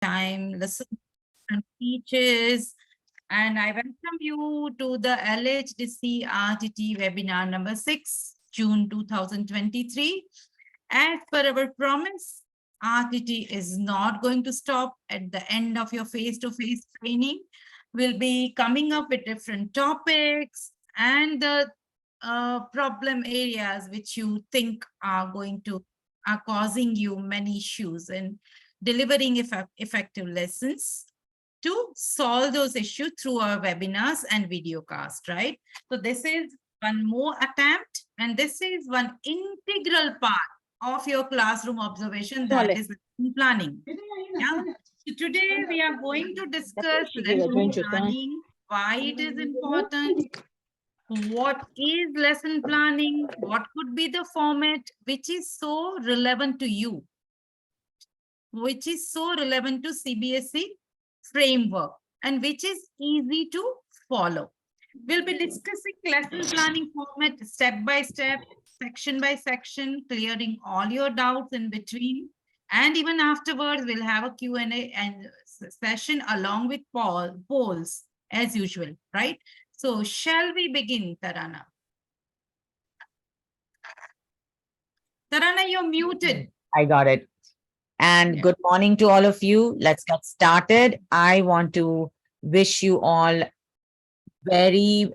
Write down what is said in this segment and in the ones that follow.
time listen and teachers, and I welcome you to the LHDC RTT webinar number 6, June 2023. As per our promise, RTT is not going to stop at the end of your face-to-face training. We'll be coming up with different topics and the problem areas which you think are causing you many issues in delivering effective lessons to solve those issues through our webinars and video cast, right? So this is one more attempt, and this is one integral part of your classroom observation, that is lesson planning. Yeah. So today we are going to discuss lesson planning, why it is important, what is lesson planning, what could be the format, which is so relevant to you, which is so relevant to CBSE framework, and which is easy to follow. We'll be discussing lesson planning format step by step, section by section, clearing all your doubts in between. And even afterwards, we'll have a Q&A and session along with polls as usual, right? So shall we begin, Tarana? Tarana, you're muted. I got it. And good morning to all of you. Let's get started. I want to wish you all very,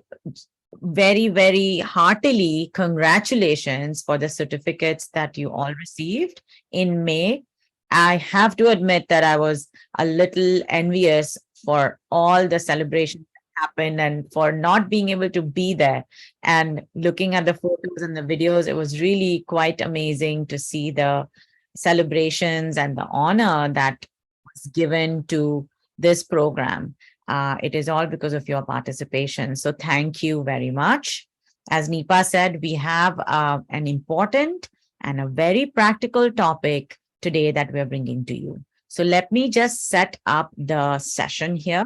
very heartily congratulations for the certificates that you all received in May. I have to admit that I was a little envious for all the celebrations that happened and for not being able to be there. And looking at the photos and the videos, it was really quite amazing to see the celebrations and the honor that was given to this program. It is all because of your participation. So thank you very much. As Nipa said, we have an important and a very practical topic today that we're bringing to you. So let me just set up the session here.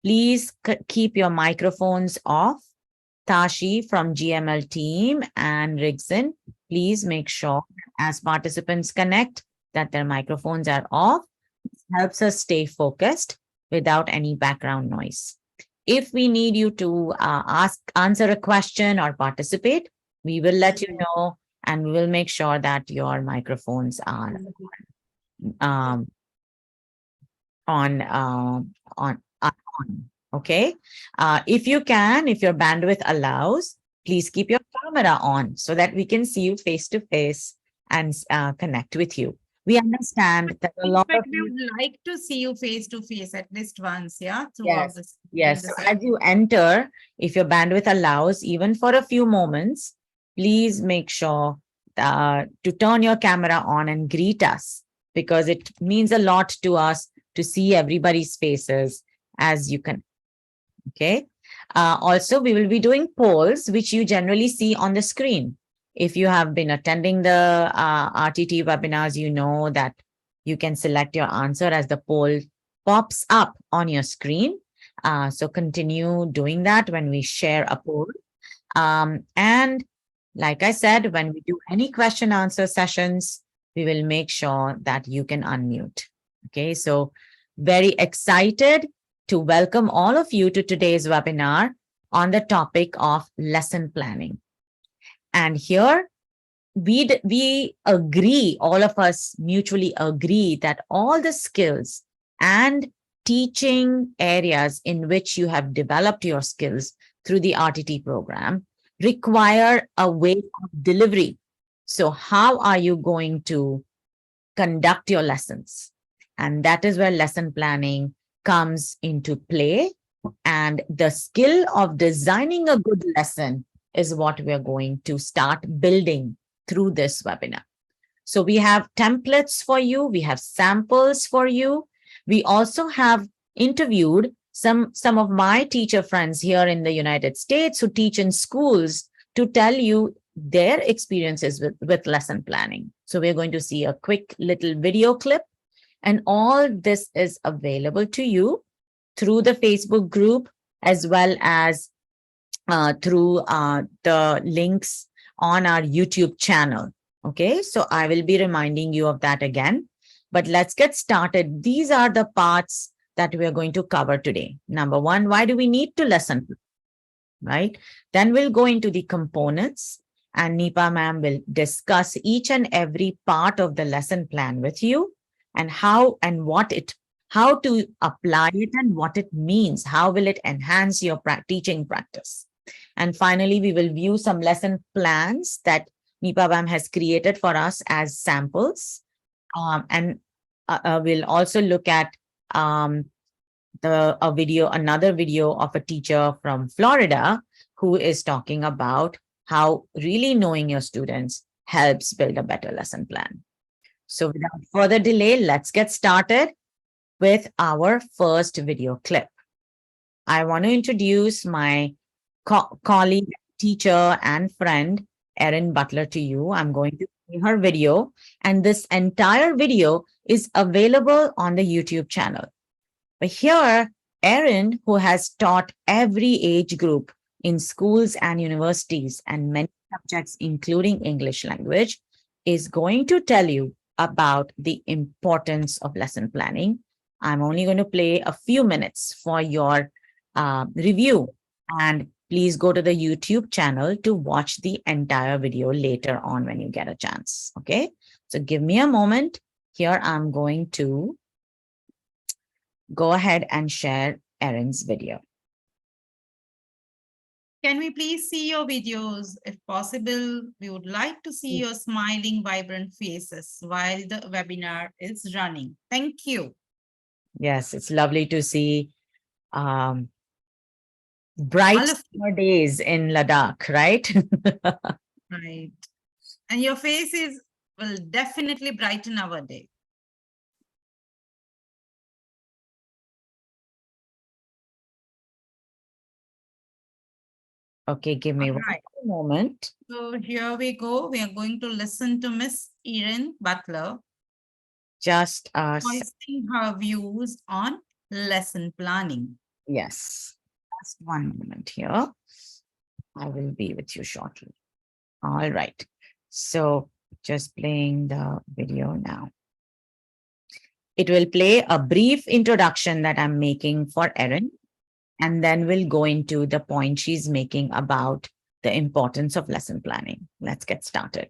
Please keep your microphones off. Tashi from GML team and Rigson, please make sure as participants connect that their microphones are off. This helps us stay focused without any background noise. If we need you to answer a question or participate, we will let you know, and we will make sure that your microphones are on. Okay. If you can, if your bandwidth allows, please keep your camera on so that we can see you face to face and connect with you. We understand that a lot of you would like to see you face to face at least once, yeah? Yes. So as you enter, if your bandwidth allows, even for a few moments, please make sure to turn your camera on and greet us, because it means a lot to us to see everybody's faces as you can. Okay. Also, we will be doing polls, which you generally see on the screen. If you have been attending the RTT webinars, you know that you can select your answer as the poll pops up on your screen. So continue doing that when we share a poll. And like I said, when we do any question answer sessions, we will make sure that you can unmute. Okay, so very excited to welcome all of you to today's webinar on the topic of lesson planning. And here we agree, all of us mutually agree that all the skills and teaching areas in which you have developed your skills through the RTT program require a way of delivery. So how are you going to conduct your lessons? And that is where lesson planning comes into play. And the skill of designing a good lesson is what we're going to start building through this webinar. So we have templates for you. We have samples for you. We also have interviewed some of my teacher friends here in the United States who teach in schools to tell you their experiences with lesson planning. So we're going to see a quick little video clip, and all this is available to you through the Facebook group as well as through the links on our YouTube channel. Okay, so I will be reminding you of that again. But let's get started. These are the parts that we are going to cover today. Number one, why do we need to lesson plan, right? Then we'll go into the components, and Nipa ma'am will discuss each and every part of the lesson plan with you and how to apply it and what it means. How will it enhance your teaching practice? And finally, we will view some lesson plans that Nipa ma'am has created for us as samples. And we'll also look at another video of a teacher from Florida who is talking about how really knowing your students helps build a better lesson plan. So without further delay, let's get started with our first video clip. I want to introduce my colleague, teacher, and friend, Erin Butler, to you. I'm going to play her video, and this entire video is available on the YouTube channel. But here, Erin, who has taught every age group in schools and universities and many subjects, including English language, is going to tell you about the importance of lesson planning. I'm only going to play a few minutes for your review, and please go to the YouTube channel to watch the entire video later on when you get a chance. Okay, so give me a moment. Here I'm going to go ahead and share Erin's video. Can we please see your videos? If possible, we would like to see your smiling, vibrant faces while the webinar is running. Thank you. Yes, it's lovely to see bright summer days in Ladakh, right? Right. And your faces will definitely brighten our day. Okay, give me one moment. So here we go. We are going to listen to Miss Erin Butler. Just voicing her views on lesson planning. Yes. Just one moment here. I will be with you shortly. All right. So just playing the video now. It will play a brief introduction that I'm making for Erin, and then we'll go into the point she's making about the importance of lesson planning. Let's get started.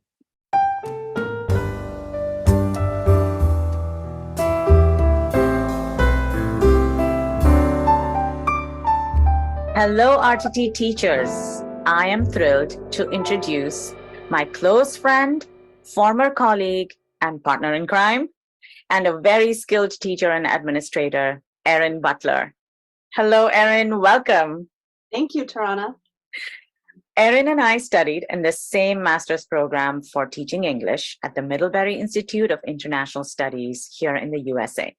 Hello, RTT teachers. I am thrilled to introduce my close friend, former colleague, and partner in crime, and a very skilled teacher and administrator, Erin Butler. Hello, Erin. Welcome. Thank you, Tarana. Erin and I studied in the same master's program for teaching English at the Middlebury Institute of International Studies here in the USA.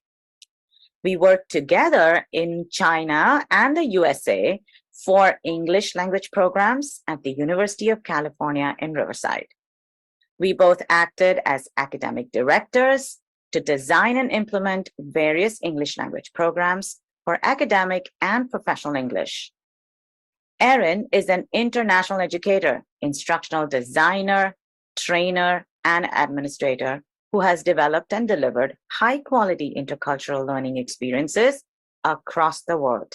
We worked together in China and the USA for English language programs at the University of California in Riverside. We both acted as academic directors to design and implement various English language programs for academic and professional English. Erin is an international educator, instructional designer, trainer, and administrator who has developed and delivered high-quality intercultural learning experiences across the world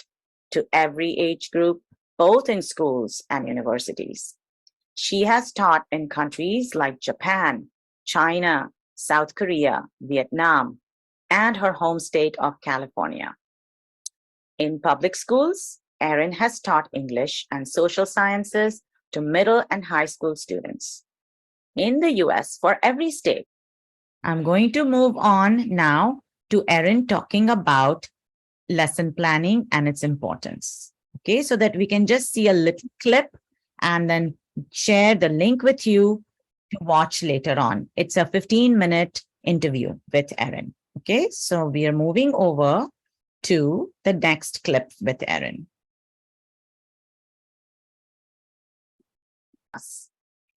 to every age group, both in schools and universities. She has taught in countries like Japan, China, South Korea, Vietnam, and her home state of California. In public schools, Erin has taught English and social sciences to middle and high school students. In the US, for every state. I'm going to move on now to Erin talking about lesson planning and its importance. Okay, so that we can just see a little clip and then share the link with you to watch later on. It's a 15-minute interview with Erin. Okay, so we are moving over to the next clip with Erin.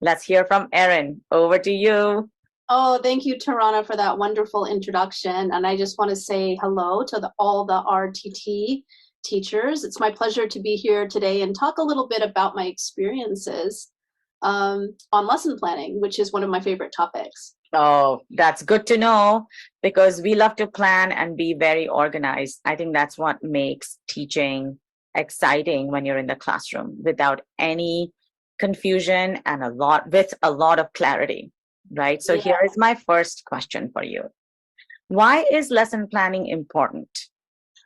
Let's hear from Erin. Over to you. Oh, thank you, Tarana, for that wonderful introduction. And I just want to say hello to all the RTT teachers. It's my pleasure to be here today and talk a little bit about my experiences on lesson planning, which is one of my favorite topics. Oh, that's good to know because we love to plan and be very organized. I think that's what makes teaching exciting when you're in the classroom without any confusion and with a lot of clarity, right? So Yeah. here is my first question for you. Why is lesson planning important?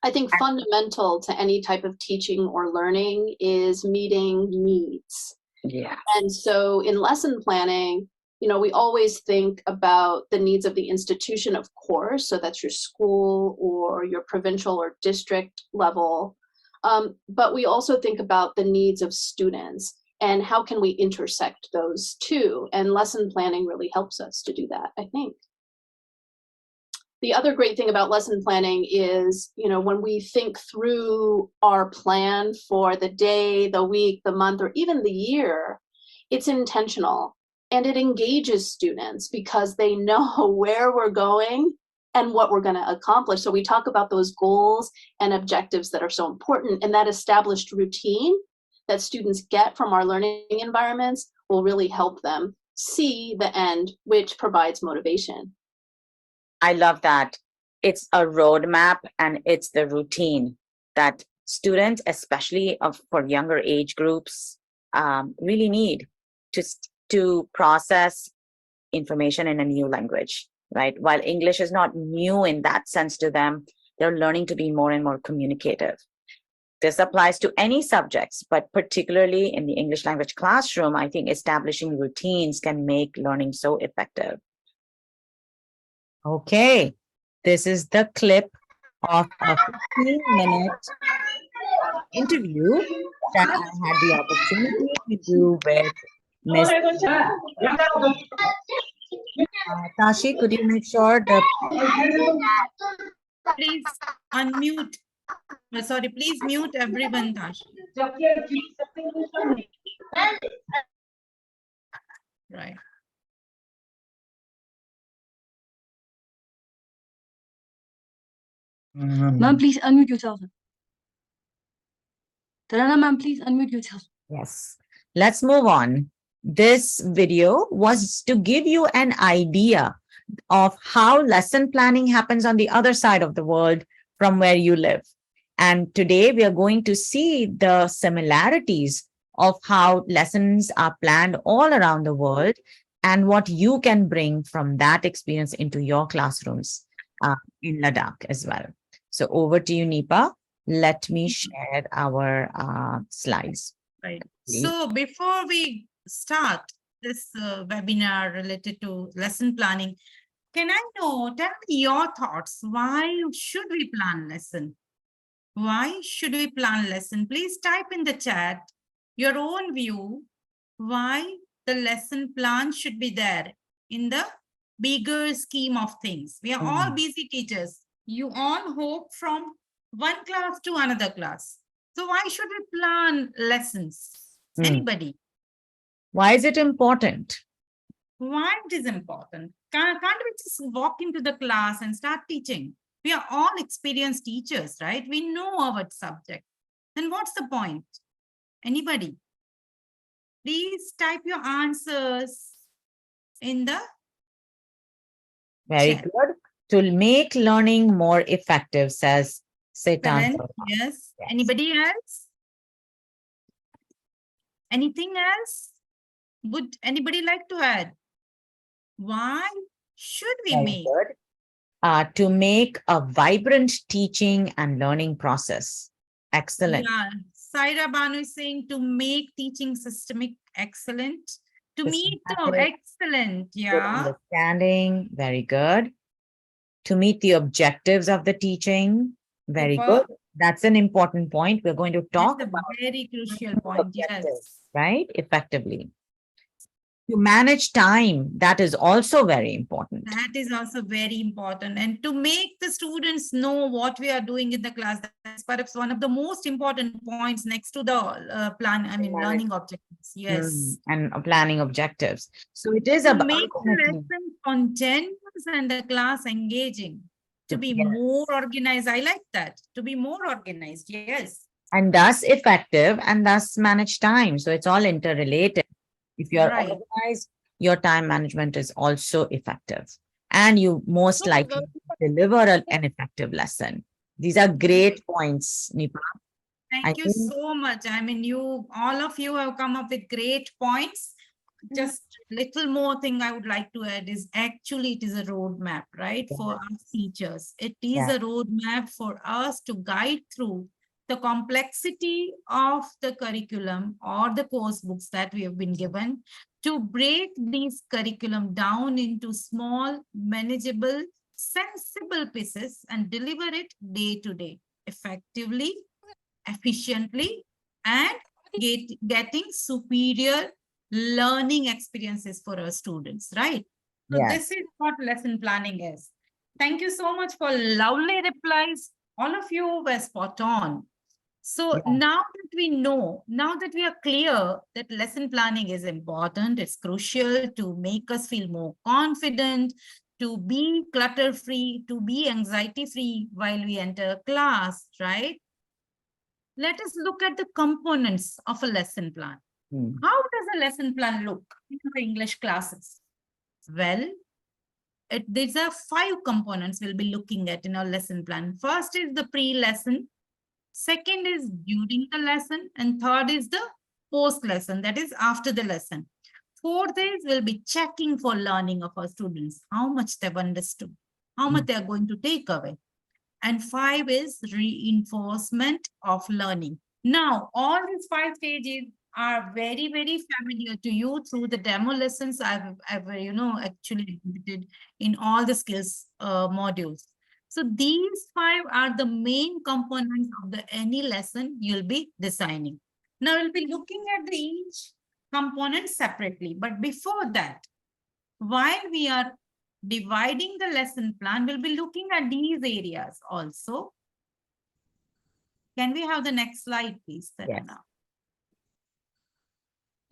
I think fundamental to any type of teaching or learning is meeting needs. Yeah. And so in lesson planning, we always think about the needs of the institution, of course, so that's your school or your provincial or district level. But we also think about the needs of students and how can we intersect those two? And lesson planning really helps us to do that, I think. The other great thing about lesson planning is, when we think through our plan for the day, the week, the month, or even the year, it's intentional and it engages students because they know where we're going and what we're going to accomplish. So we talk about those goals and objectives that are so important, and that established routine that students get from our learning environments will really help them see the end, which provides motivation. I love that. It's a roadmap and it's the routine that students, especially for younger age groups, really need to process information in a new language, right? While English is not new in that sense to them, they're learning to be more and more communicative. This applies to any subjects, but particularly in the English language classroom, I think establishing routines can make learning so effective. Okay, this is the clip of a 15-minute interview that I had the opportunity to do with Miss Tashi. Could you make sure Please unmute. Sorry, please mute everyone, Tashi. Right. Ma'am, please unmute yourself. Tarana, ma'am, please unmute yourself. Yes, let's move on. This video was to give you an idea of how lesson planning happens on the other side of the world from where you live. And today we are going to see the similarities of how lessons are planned all around the world and what you can bring from that experience into your classrooms in Ladakh as well. So over to you, Nipa. Let me share our slides. Right. Please. So before we start this webinar related to lesson planning, tell me your thoughts. Why should we plan lesson? Why should we plan lesson? Please type in the chat your own view, why the lesson plan should be there in the bigger scheme of things. We are all busy teachers. You all hope from one class to another class. So why should we plan lessons? Anybody? Why is it important? Why it is important? Can't we just walk into the class and start teaching? We are all experienced teachers, right? We know our subject. Then what's the point? Anybody? Please type your answers in the Very chat. good. To make learning more effective, says Setan. Yes. Anybody else? Anything else? Would anybody like to add? Why should we make? To make a vibrant teaching and learning process. Excellent. Yeah, Saira Banu is saying to make teaching systemic excellent. To meet excellent, yeah. Good understanding, very good. To meet the objectives of the teaching, very good. That's an important point. We're going to talk about a very crucial point, yes. Right? Effectively. To manage time, that is also very important. That is also very important. And to make the students know what we are doing in the class, that's perhaps one of the most important points next to the learning objectives. Yes. And planning objectives. So it is to about make the lesson continuous and the class engaging. To be more organized. I like that. To be more organized. Yes. And thus effective and thus manage time. So it's all interrelated. If you're organized, your time management is also effective. And you most likely deliver an effective lesson. These are great points, Nipa. Thank you so much. I mean, all of you have come up with great points. Just little more thing I would like to add is actually it is a roadmap, right? For us teachers. It is a roadmap for us to guide through the complexity of the curriculum or the course books that we have been given, to break these curriculum down into small, manageable, sensible pieces and deliver it day to day, effectively, efficiently, and getting superior learning experiences for our students, right? So this is what lesson planning is. Thank you so much for lovely replies. All of you were spot on. So now that we know, now that we are clear that lesson planning is important, it's crucial to make us feel more confident, to be clutter-free, to be anxiety-free while we enter a class, right? Let us look at the components of a lesson plan. How does a lesson plan look in the English classes? Well, these are 5 components we'll be looking at in our lesson plan. First is the pre-lesson. Second is during the lesson. And third is the post-lesson, that is after the lesson. Fourth is we'll be checking for learning of our students, how much they've understood, how much they're going to take away. And 5 is reinforcement of learning. Now, all these 5 stages are very, very familiar to you through the demo lessons I've actually exhibited in all the skills modules. So these 5 are the main components of any lesson you'll be designing. Now we'll be looking at each component separately. But before that, while we are dividing the lesson plan, we'll be looking at these areas also. Can we have the next slide, please, Tarana?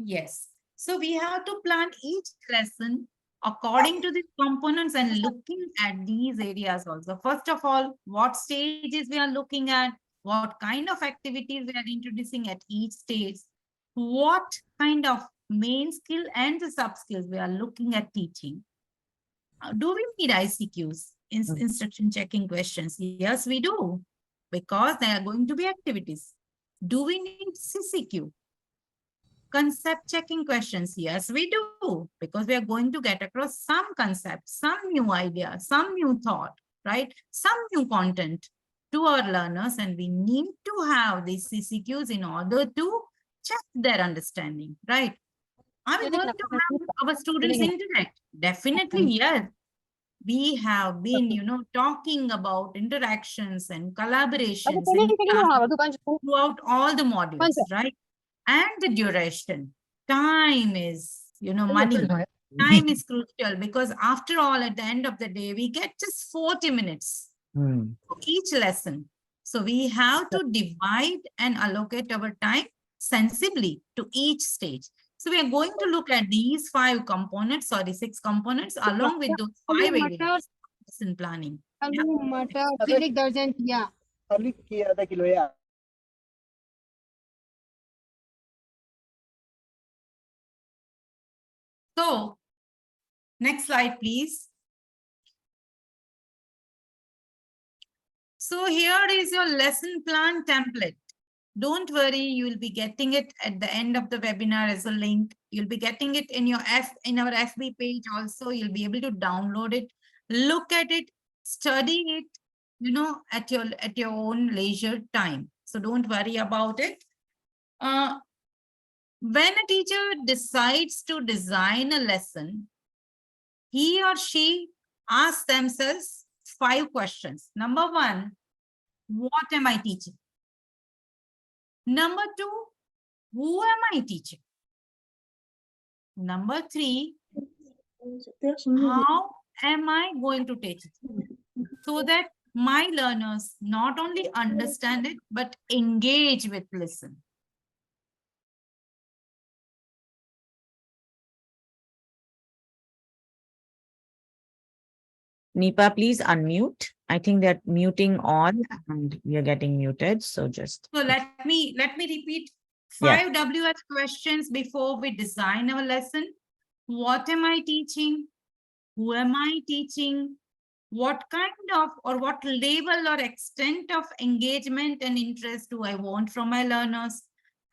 Yes. So we have to plan each lesson according to the components and looking at these areas also. First of all, what stages we are looking at, what kind of activities we are introducing at each stage, what kind of main skill and the sub skills we are looking at teaching. Do we need ICQs, instruction checking questions? Yes, we do, because they are going to be activities. Do we need CCQ? Concept checking questions? Yes, we do, because we are going to get across some concepts, some new idea, some new thought, right? Some new content to our learners, and we need to have these CCQs in order to check their understanding, right? Are we going to have our students interact? Definitely, yes. We have been, talking about interactions and collaborations throughout all the modules, right? And the duration. Time is, money. Time is crucial, because after all, at the end of the day, we get just 40 minutes for each lesson. So we have to divide and allocate our time sensibly to each stage. So we are going to look at these 5 components, 6 components, along with those 5 areas in planning. So, next slide, please. So here is your lesson plan template. Don't worry, you will be getting it at the end of the webinar as a link. You'll be getting it in our FB page also. You'll be able to download it, look at it, study it, at your own leisure time. So don't worry about it. When a teacher decides to design a lesson, he or she asks themselves 5 questions. Number 1, what am I teaching? Number 2, who am I teaching? Number 3, how am I going to teach it? So that my learners not only understand it, but engage with listen. Nipa, please unmute. I think that muting on and you're getting muted. So just. So let me repeat 5 WH questions before we design our lesson. What am I teaching? Who am I teaching? What kind of or what level or extent of engagement and interest do I want from my learners?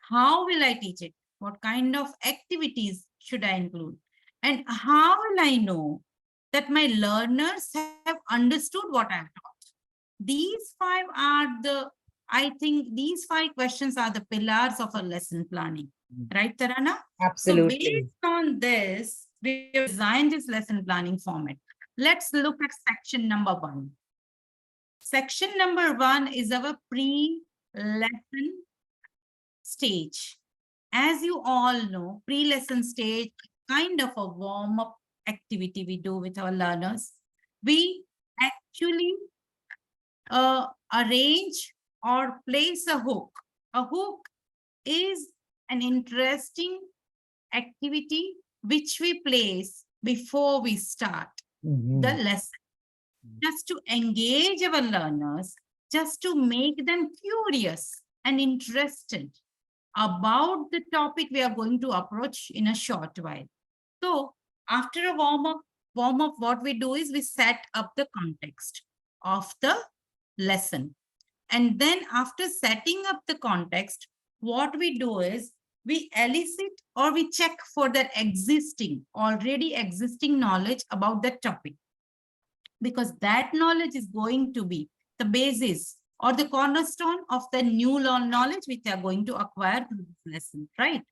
How will I teach it? What kind of activities should I include? And how will I know that my learners have understood what I've taught? These five are the, I think these five questions are the pillars of a lesson planning. Right, Tarana? So Absolutely. based on this, we designed this lesson planning format. Let's look at section number 1. Section number 1 is our pre-lesson stage. As you all know, pre-lesson stage, kind of a warm-up activity we do with our learners. We actually arrange or place a hook. A hook is an interesting activity which we place before we start the lesson, just to engage our learners, just to make them curious and interested about the topic we are going to approach in a short while. So after a warm-up, what we do is we set up the context of the lesson. And then after setting up the context, what we do is we elicit or we check for that already existing knowledge about that topic. Because that knowledge is going to be the basis or the cornerstone of the new knowledge which they are going to acquire through this lesson, right?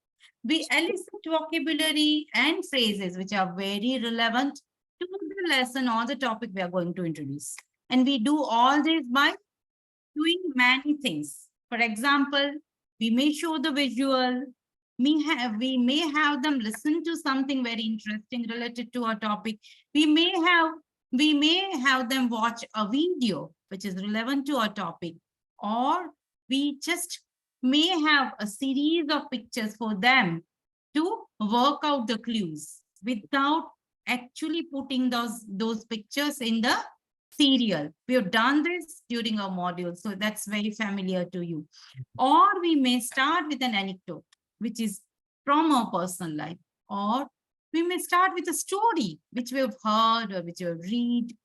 We elicit vocabulary and phrases which are very relevant to the lesson or the topic we are going to introduce. And we do all this by doing many things. For example, we may show the visual, we may have them listen to something very interesting related to our topic. We may have them watch a video which is relevant to our topic, or we just may have a series of pictures for them to work out the clues without actually putting those pictures in the serial. We have done this during our module, so that's very familiar to you. Or we may start with an anecdote, which is from our personal life, or we may start with a story which we have heard or which we have read,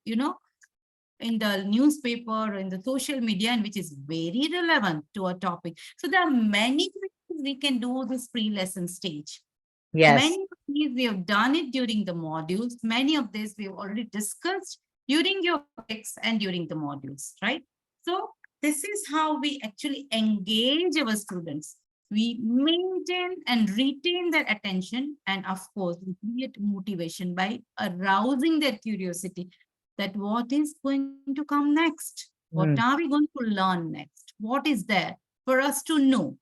in the newspaper or in the social media, and which is very relevant to our topic. So there are many ways we can do this pre-lesson stage. Yes. Many of these we have done it during the modules. Many of this we have already discussed during your topics and during the modules, right? So this is how we actually engage our students. We maintain and retain their attention, and of course, we create motivation by arousing their curiosity that what is going to come next? What are we going to learn next? What is there for us to know,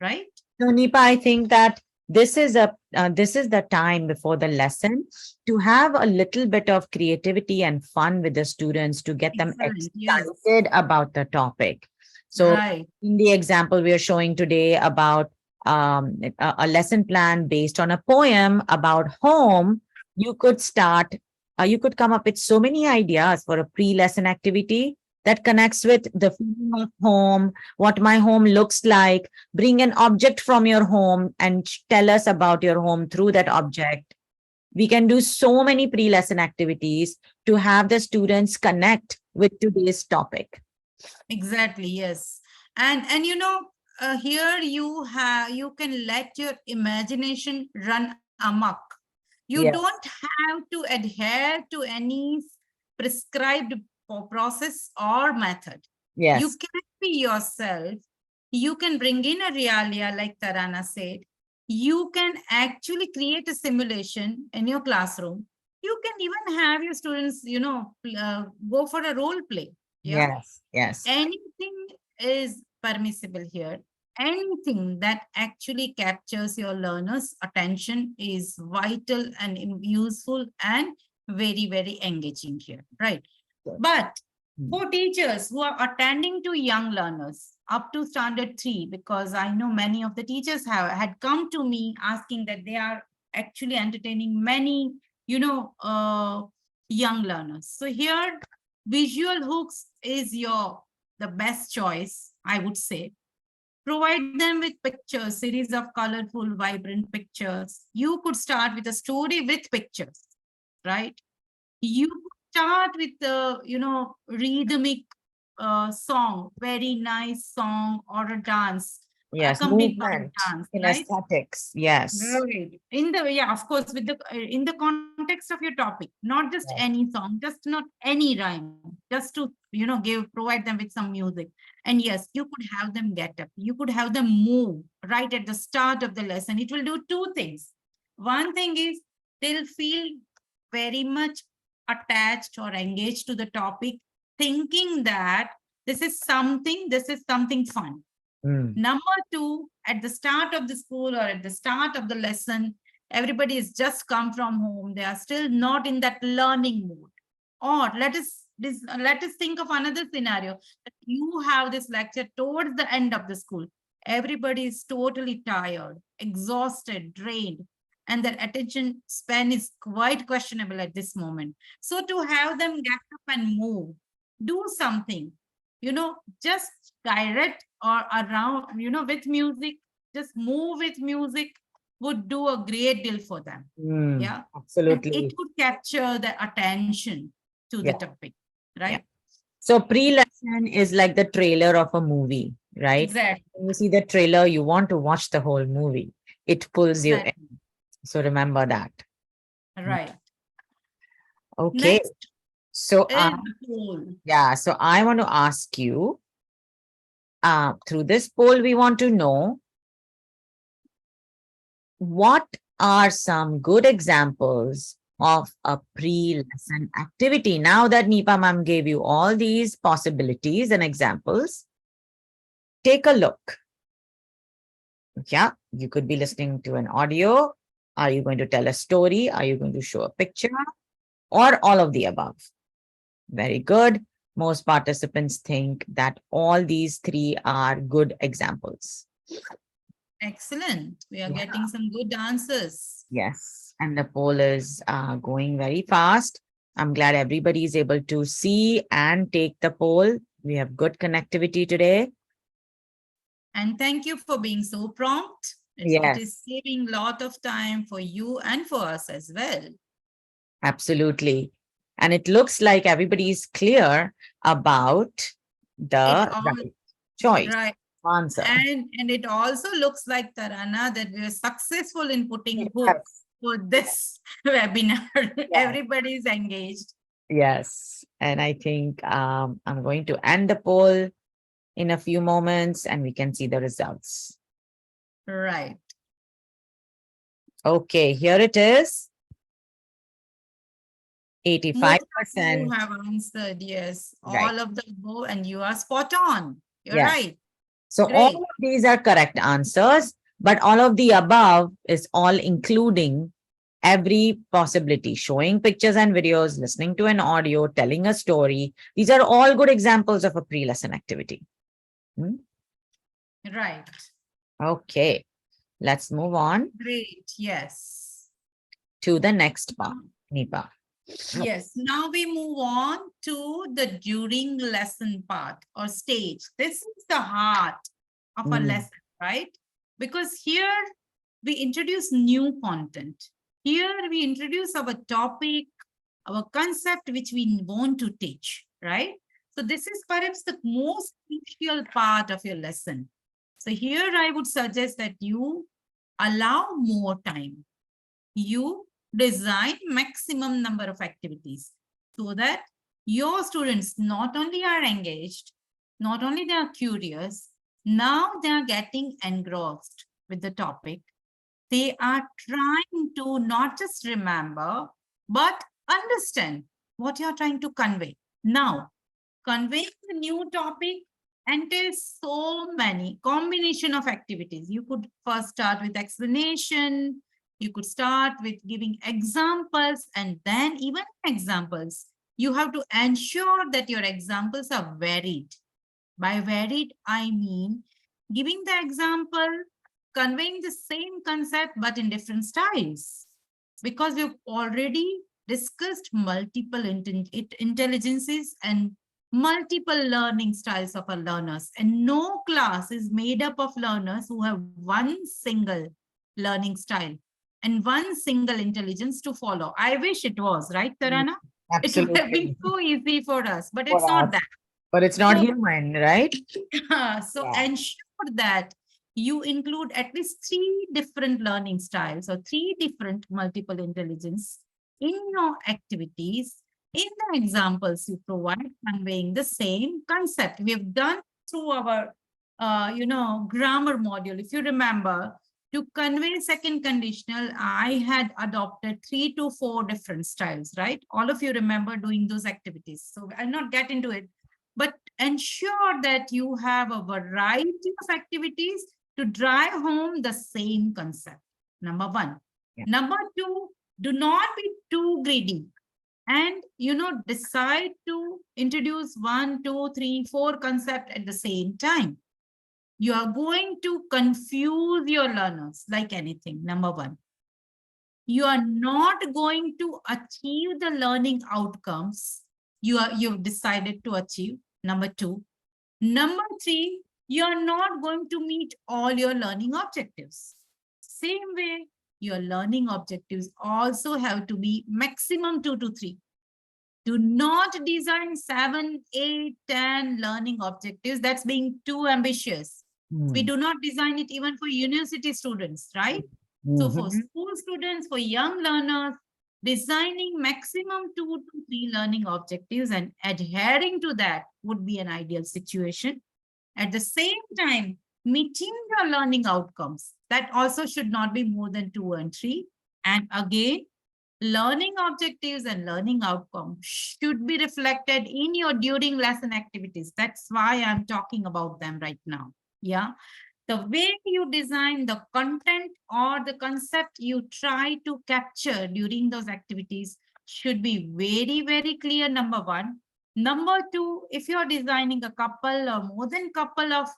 right? So, Nipa, I think that this is the time before the lesson to have a little bit of creativity and fun with the students to get them excited about the topic. So in the example we are showing today about a lesson plan based on a poem about home, you could come up with so many ideas for a pre-lesson activity that connects with the feeling of home, what my home looks like. Bring an object from your home and tell us about your home through that object. We can do so many pre-lesson activities to have the students connect with today's topic. Exactly, yes. And here you can let your imagination run amok. You don't have to adhere to any prescribed process or method. Yes. You can be yourself. You can bring in a realia, like Tarana said. You can actually create a simulation in your classroom. You can even have your students, go for a role play. Yes. Anything is permissible here. Anything that actually captures your learner's attention is vital and useful and very, very engaging here, right? But for teachers who are attending to young learners up to standard 3, because I know many of the teachers had come to me asking that they are actually entertaining many, young learners. So here, visual hooks is the best choice, I would say. Provide them with pictures, series of colorful, vibrant pictures. You could start with a story with pictures, right? You could start with the, rhythmic song, very nice song or a dance, Yes, accompanied by movement, dance, right? kinesthetics. Yes. Right. In the, yeah, of course, with the in the context of your topic, not just Yes. any song, just not any rhyme, just to provide them with some music. And yes, you could have them get up. You could have them move right at the start of the lesson. It will do two things. One thing is they'll feel very much attached or engaged to the topic, thinking that this is something fun. Mm. Number two, at the start of the school or at the start of the lesson, everybody has just come from home. They are still not in that learning mood. Or let us think of another scenario. You have this lecture towards the end of the school. Everybody is totally tired, exhausted, drained, and their attention span is quite questionable at this moment. So to have them get up and move, do something, just direct or around, with music, just move with music would do a great deal for them. Mm, Yeah. And absolutely. it could capture the attention to the Yeah. topic, right? So pre-lesson is like the trailer of a movie, right? Exactly. When you see the trailer, you want to watch the whole movie. It pulls you in. Exactly. So remember that. Right. Okay. Next So is the poll. yeah, so I want to ask you, through this poll, we want to know what are some good examples of a pre-lesson activity. Now that Nipa ma'am gave you all these possibilities and examples, take a look. Yeah, you could be listening to an audio. Are you going to tell a story? Are you going to show a picture? Or all of the above? Very good. Most participants think that all these three are good examples. Excellent. We are Yeah. getting some good answers. Yes, and the poll is going very fast. I'm glad everybody is able to see and take the poll. We have good connectivity today. And thank you for being so prompt. It Yes. is saving a lot of time for you and for us as well. Absolutely. And it looks like everybody is clear about the right choice, Right. answer. And it also looks like, Tarana, that we are successful in putting Yes. hooks for this webinar. Everybody is engaged. Yes. And I think I'm going to end the poll in a few moments and we can see the results. Right. Okay, here it is. Most of 85%. you have answered yes, Right. all of the above, and you are spot on. You're Yes. right. So Great. all of these are correct answers, but all of the above is all including every possibility, showing pictures and videos, listening to an audio, telling a story. These are all good examples of a pre-lesson activity. Right. Okay, let's move on Great. Yes. to the next part, Nipa. Yes. Now we move on to the during lesson part or stage. This is the heart of a lesson, right? Because here we introduce new content. Here we introduce our topic, our concept, which we want to teach, right? So this is perhaps the most crucial part of your lesson. So here I would suggest that you allow more time. You design maximum number of activities so that your students not only are engaged, not only they are curious, now they are getting engrossed with the topic. They are trying to not just remember, but understand what you're trying to convey. Now, conveying the new topic entails so many combination of activities. You could first start with explanation. You could start with giving examples and then even examples. You have to ensure that your examples are varied. By varied, I mean giving the example, conveying the same concept, but in different styles. Because we've already discussed multiple intelligences and multiple learning styles of our learners, and no class is made up of learners who have one single learning style and one single intelligence to follow. I wish it was, right, Tarana? It would have been Absolutely. so easy for us, but For it's not us. that. But it's not So, human, right? so Yeah. ensure that you include at least 3 different learning styles or 3 different multiple intelligence in your activities, in the examples you provide, conveying the same concept. We have done through our, grammar module. If you remember, to convey second conditional, I had adopted 3 to 4 different styles, right? All of you remember doing those activities. So I'll not get into it, but ensure that you have a variety of activities to drive home the same concept. Number 1. Yeah. Number 2, do not be too greedy and decide to introduce 1, 2, 3, 4 concept at the same time. You are going to confuse your learners like anything. Number 1, you are not going to achieve the learning outcomes you've decided to achieve. Number 2. Number 3, you are not going to meet all your learning objectives. Same way, your learning objectives also have to be maximum 2 to 3. Do not design 7, 8, 10 learning objectives. That's being too ambitious. We do not design it even for university students, right? So for school students, for young learners, designing maximum 2 to 3 learning objectives and adhering to that would be an ideal situation. At the same time, meeting your learning outcomes, that also should not be more than 2 and 3. And again, learning objectives and learning outcomes should be reflected in your during lesson activities. That's why I'm talking about them right now. Yeah. The way you design the content or the concept you try to capture during those activities should be very, very clear, number 1. Number 2, if you're designing a couple or more than couple of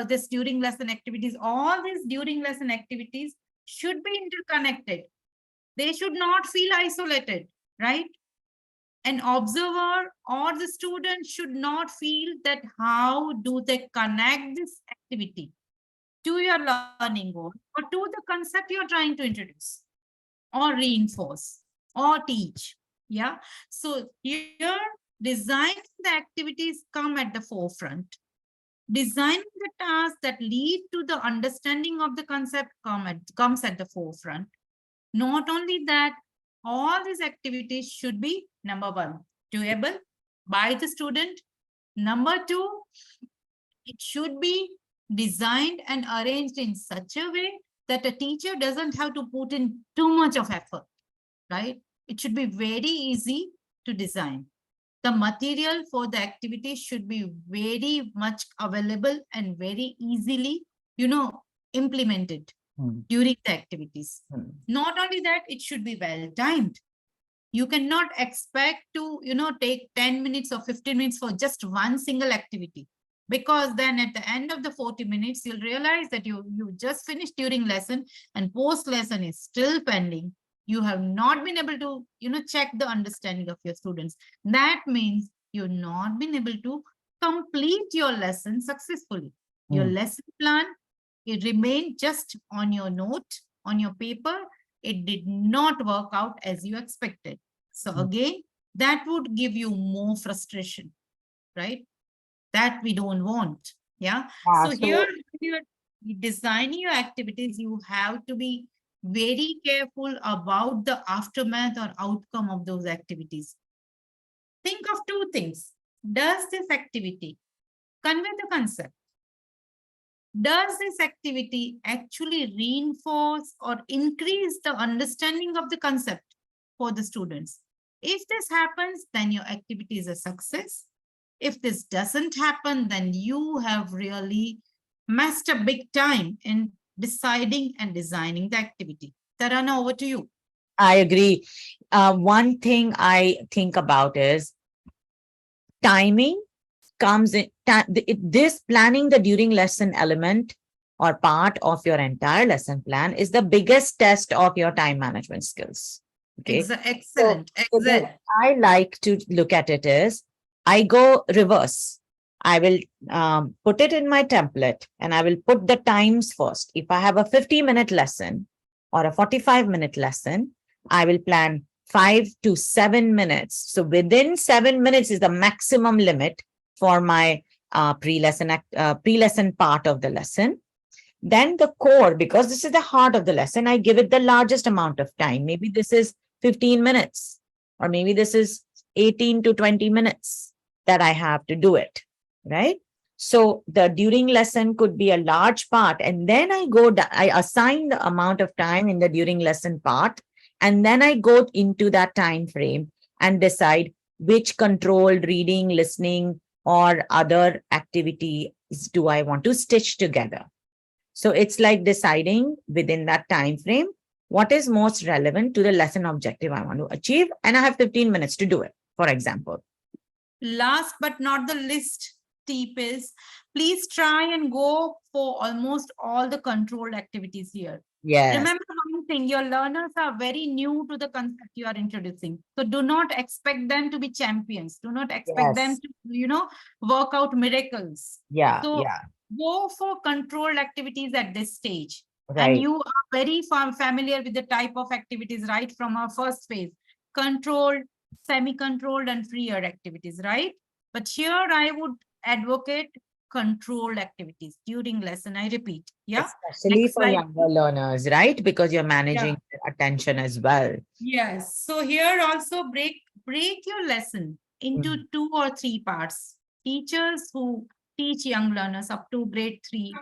this during lesson activities, all these during lesson activities should be interconnected. They should not feel isolated, right? An observer or the student should not feel that how do they connect this activity to your learning goal or to the concept you're trying to introduce or reinforce or teach. Yeah. So here, design the activities come at the forefront. Designing the tasks that lead to the understanding of the concept comes at the forefront. Not only that, all these activities should be, number 1, doable by the student. Number 2, it should be designed and arranged in such a way that a teacher doesn't have to put in too much of effort, right? It should be very easy to design. The material for the activity should be very much available and very easily, implemented during the activities. Not only that, it should be well timed. You cannot expect to, take 10 minutes or 15 minutes for just one single activity, because then at the end of the 40 minutes, you'll realize that you just finished during lesson and post lesson is still pending. You have not been able to, check the understanding of your students. That means you've not been able to complete your lesson successfully. Your lesson plan, it remained just on your note, on your paper. It did not work out as you expected. So again, that would give you more frustration, right? That we don't want. Yeah. So here, when you're designing your activities, you have to be very careful about the aftermath or outcome of those activities. Think of 2 things. Does this activity convey the concept? Does this activity actually reinforce or increase the understanding of the concept for the students? If this happens, then your activity is a success. If this doesn't happen, then you have really messed up big time in deciding and designing the activity. Tarana, over to you. I agree. One thing I think about is timing comes in. This planning the during lesson element or part of your entire lesson plan is the biggest test of your time management skills. Okay. Excellent. So I like to look at it as I go reverse. I will put it in my template and I will put the times first. If I have a 50-minute lesson or a 45-minute lesson, I will plan 5 to 7 minutes. So within 7 minutes is the maximum limit for my pre-lesson part of the lesson. Then the core, because this is the heart of the lesson, I give it the largest amount of time. Maybe this is 15 minutes, or maybe this is 18 to 20 minutes that I have to do it, right? So the during lesson could be a large part, and then I assign the amount of time in the during lesson part, and then I go into that time frame and decide which controlled reading, listening, or other activities do I want to stitch together. So it's like deciding within that time frame what is most relevant to the lesson objective I want to achieve, and I have 15 minutes to do it, for example. Last but not the least tip is, please try and go for almost all the controlled activities here. Yes. Remember one thing, your learners are very new to the concept you are introducing. So do not expect them to be champions. Do not expect them to, work out miracles. Yeah. So Yeah. go for controlled activities at this stage. Right. And you are very familiar with the type of activities, right? From our first phase, controlled, semi-controlled, and freer activities, right? But here I would advocate controlled activities during lesson. I repeat. Yeah. Especially Next for slide. younger learners, right? Because you're managing their attention as well. Yes. So here also break your lesson into 2 or 3 parts. Teachers who teach young learners up to grade 3,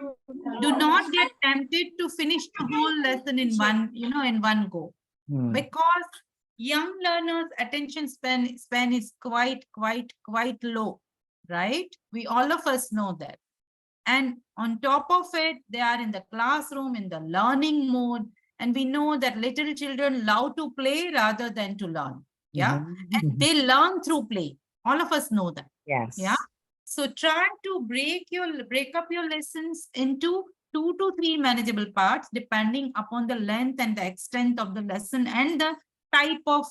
do not get tempted to finish the whole lesson in one go, because young learners' attention span is quite low, right? We all of us know that. And on top of it, they are in the classroom in the learning mode. And we know that little children love to play rather than to learn. Yeah. And they learn through play. All of us know that. Yes. Yeah. So try to break up your lessons into 2 to 3 manageable parts, depending upon the length and the extent of the lesson and the type of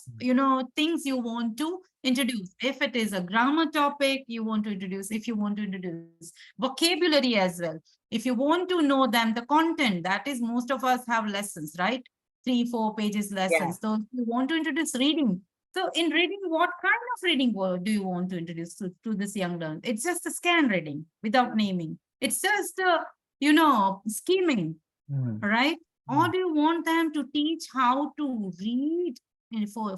things you want to introduce. If it is a grammar topic you want to introduce, if you want to introduce vocabulary as well, if you want to know them, the content, that is, most of us have lessons, right? 3-4 pages lessons. So if you want to introduce reading, so in reading, what kind of reading word do you want to introduce to this young learner? It's just a scan reading without naming. It's just skimming, right? Or do you want them to teach how to read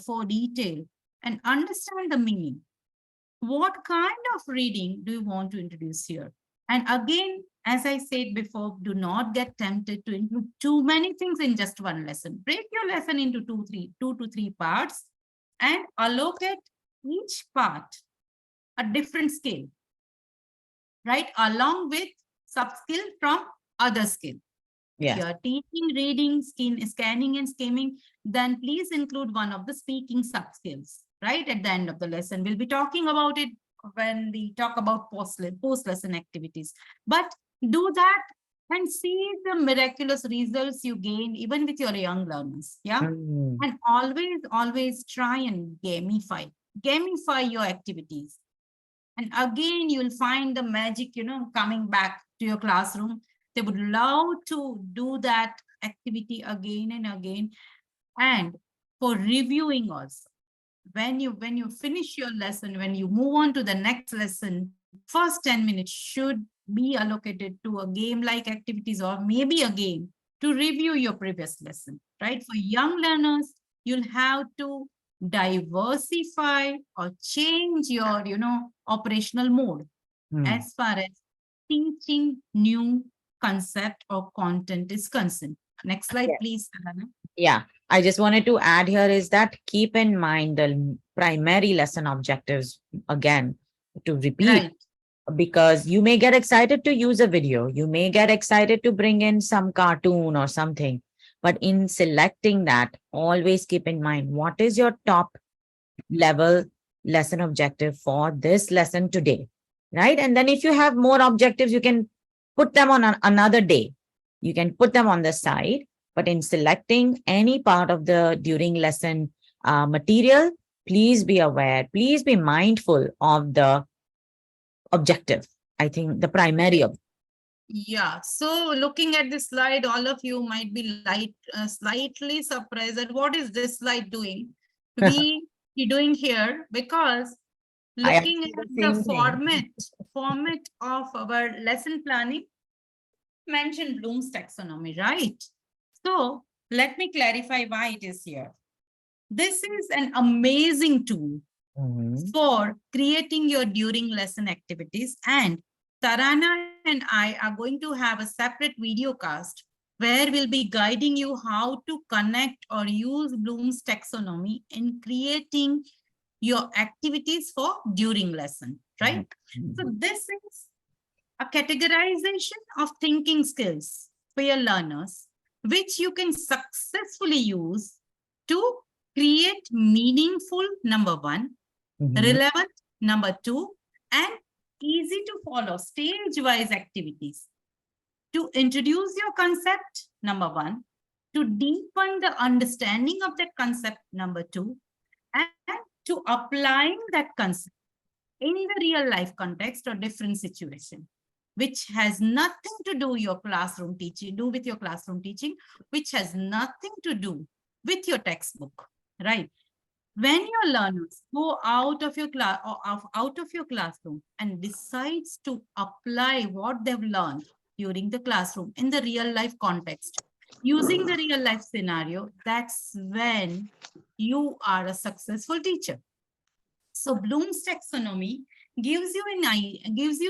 for detail and understand the meaning? What kind of reading do you want to introduce here? And again, as I said before, do not get tempted to include too many things in just one lesson. Break your lesson into 2 to 3 parts and allocate each part a different skill, right? Along with sub-skill from other skill. If you are teaching reading, scanning and skimming, then please include one of the speaking sub-skills, right? At the end of the lesson, we'll be talking about it when we talk about post-lesson activities. But do that and see the miraculous results you gain even with your young learners. Yeah. And always try and gamify your activities. And again, you'll find the magic, coming back to your classroom. They would love to do that activity again and again. And for reviewing also, when you finish your lesson, when you move on to the next lesson, first 10 minutes should be allocated to a game-like activities or maybe a game to review your previous lesson, right? For young learners, you'll have to diversify or change your, operational mode as far as teaching new concept or content is concerned. Next slide, please, Alana. Yeah, I just wanted to add here is that keep in mind the primary lesson objectives again to repeat, because you may get excited to use a video, you may get excited to bring in some cartoon or something, but in selecting that, always keep in mind what is your top level lesson objective for this lesson today, right? And then if you have more objectives, you can put them on another day. You can put them on the side, but in selecting any part of the during lesson material, please be aware, please be mindful of the objective. I think the primary objective. Yeah, so looking at this slide, all of you might be slightly surprised at what is this slide doing? We doing here because I asked looking you at the the same thing. format of our lesson planning mentioned Bloom's taxonomy, right? So let me clarify why it is here. This is an amazing tool Mhm. for creating your during lesson activities, and Tarana and I are going to have a separate video cast where we'll be guiding you how to connect or use Bloom's taxonomy in creating your activities for during lesson, right? So Mhm. this is a categorization of thinking skills for your learners, which you can successfully use to create meaningful, number one, Mhm. relevant, number two, and easy to follow stage-wise activities to introduce your concept, number one, to deepen the understanding of that concept, number two, and to applying that concept in the real life context or different situation, which has nothing to do your classroom teaching, with your classroom teaching, which has nothing to do with your textbook, right? When your learners go out of your class or out of your classroom and decides to apply what they've learned during the classroom in the real life context, using the real life scenario, that's when you are a successful teacher. So Bloom's taxonomy gives you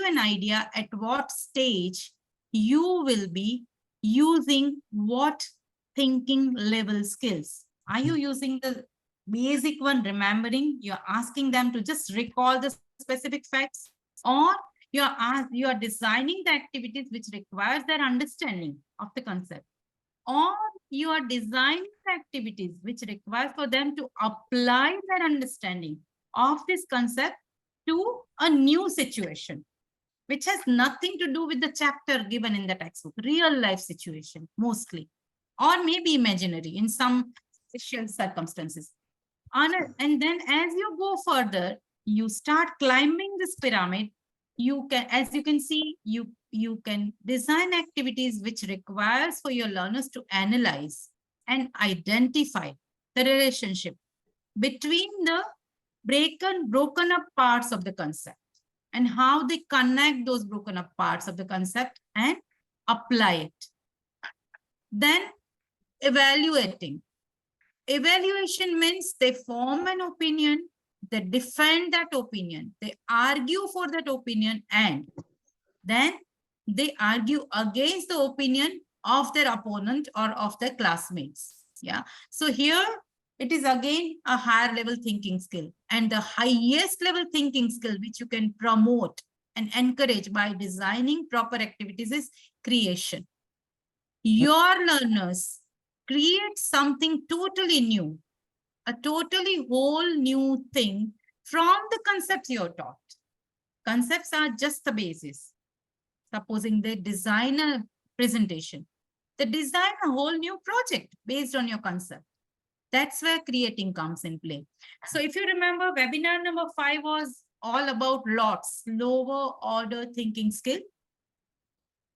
an idea at what stage you will be using what thinking level skills. Are you using the basic one, remembering? You're asking them to just recall the specific facts, or you are designing the activities which requires their understanding of the concept, or you are designing activities which require for them to apply their understanding of this concept to a new situation, which has nothing to do with the chapter given in the textbook, real life situation mostly, or maybe imaginary in some special circumstances. And then as you go further, you start climbing this pyramid. You can, as you can see, you can design activities which requires for your learners to analyze and identify the relationship between the broken up parts of the concept and how they connect those broken up parts of the concept and apply it. Then evaluating. Evaluation means they form an opinion, they defend that opinion, they argue for that opinion, and then they argue against the opinion of their opponent or of their classmates. Yeah. So here it is again a higher level thinking skill, and the highest level thinking skill which you can promote and encourage by designing proper activities is creation. Your learners create something totally new, a totally whole new thing from the concepts you're taught. Concepts are just the basis. Supposing they design a presentation, they design a whole new project based on your concept. That's where creating comes in play. So if you remember, webinar number 5 was all about lots, lower order thinking skill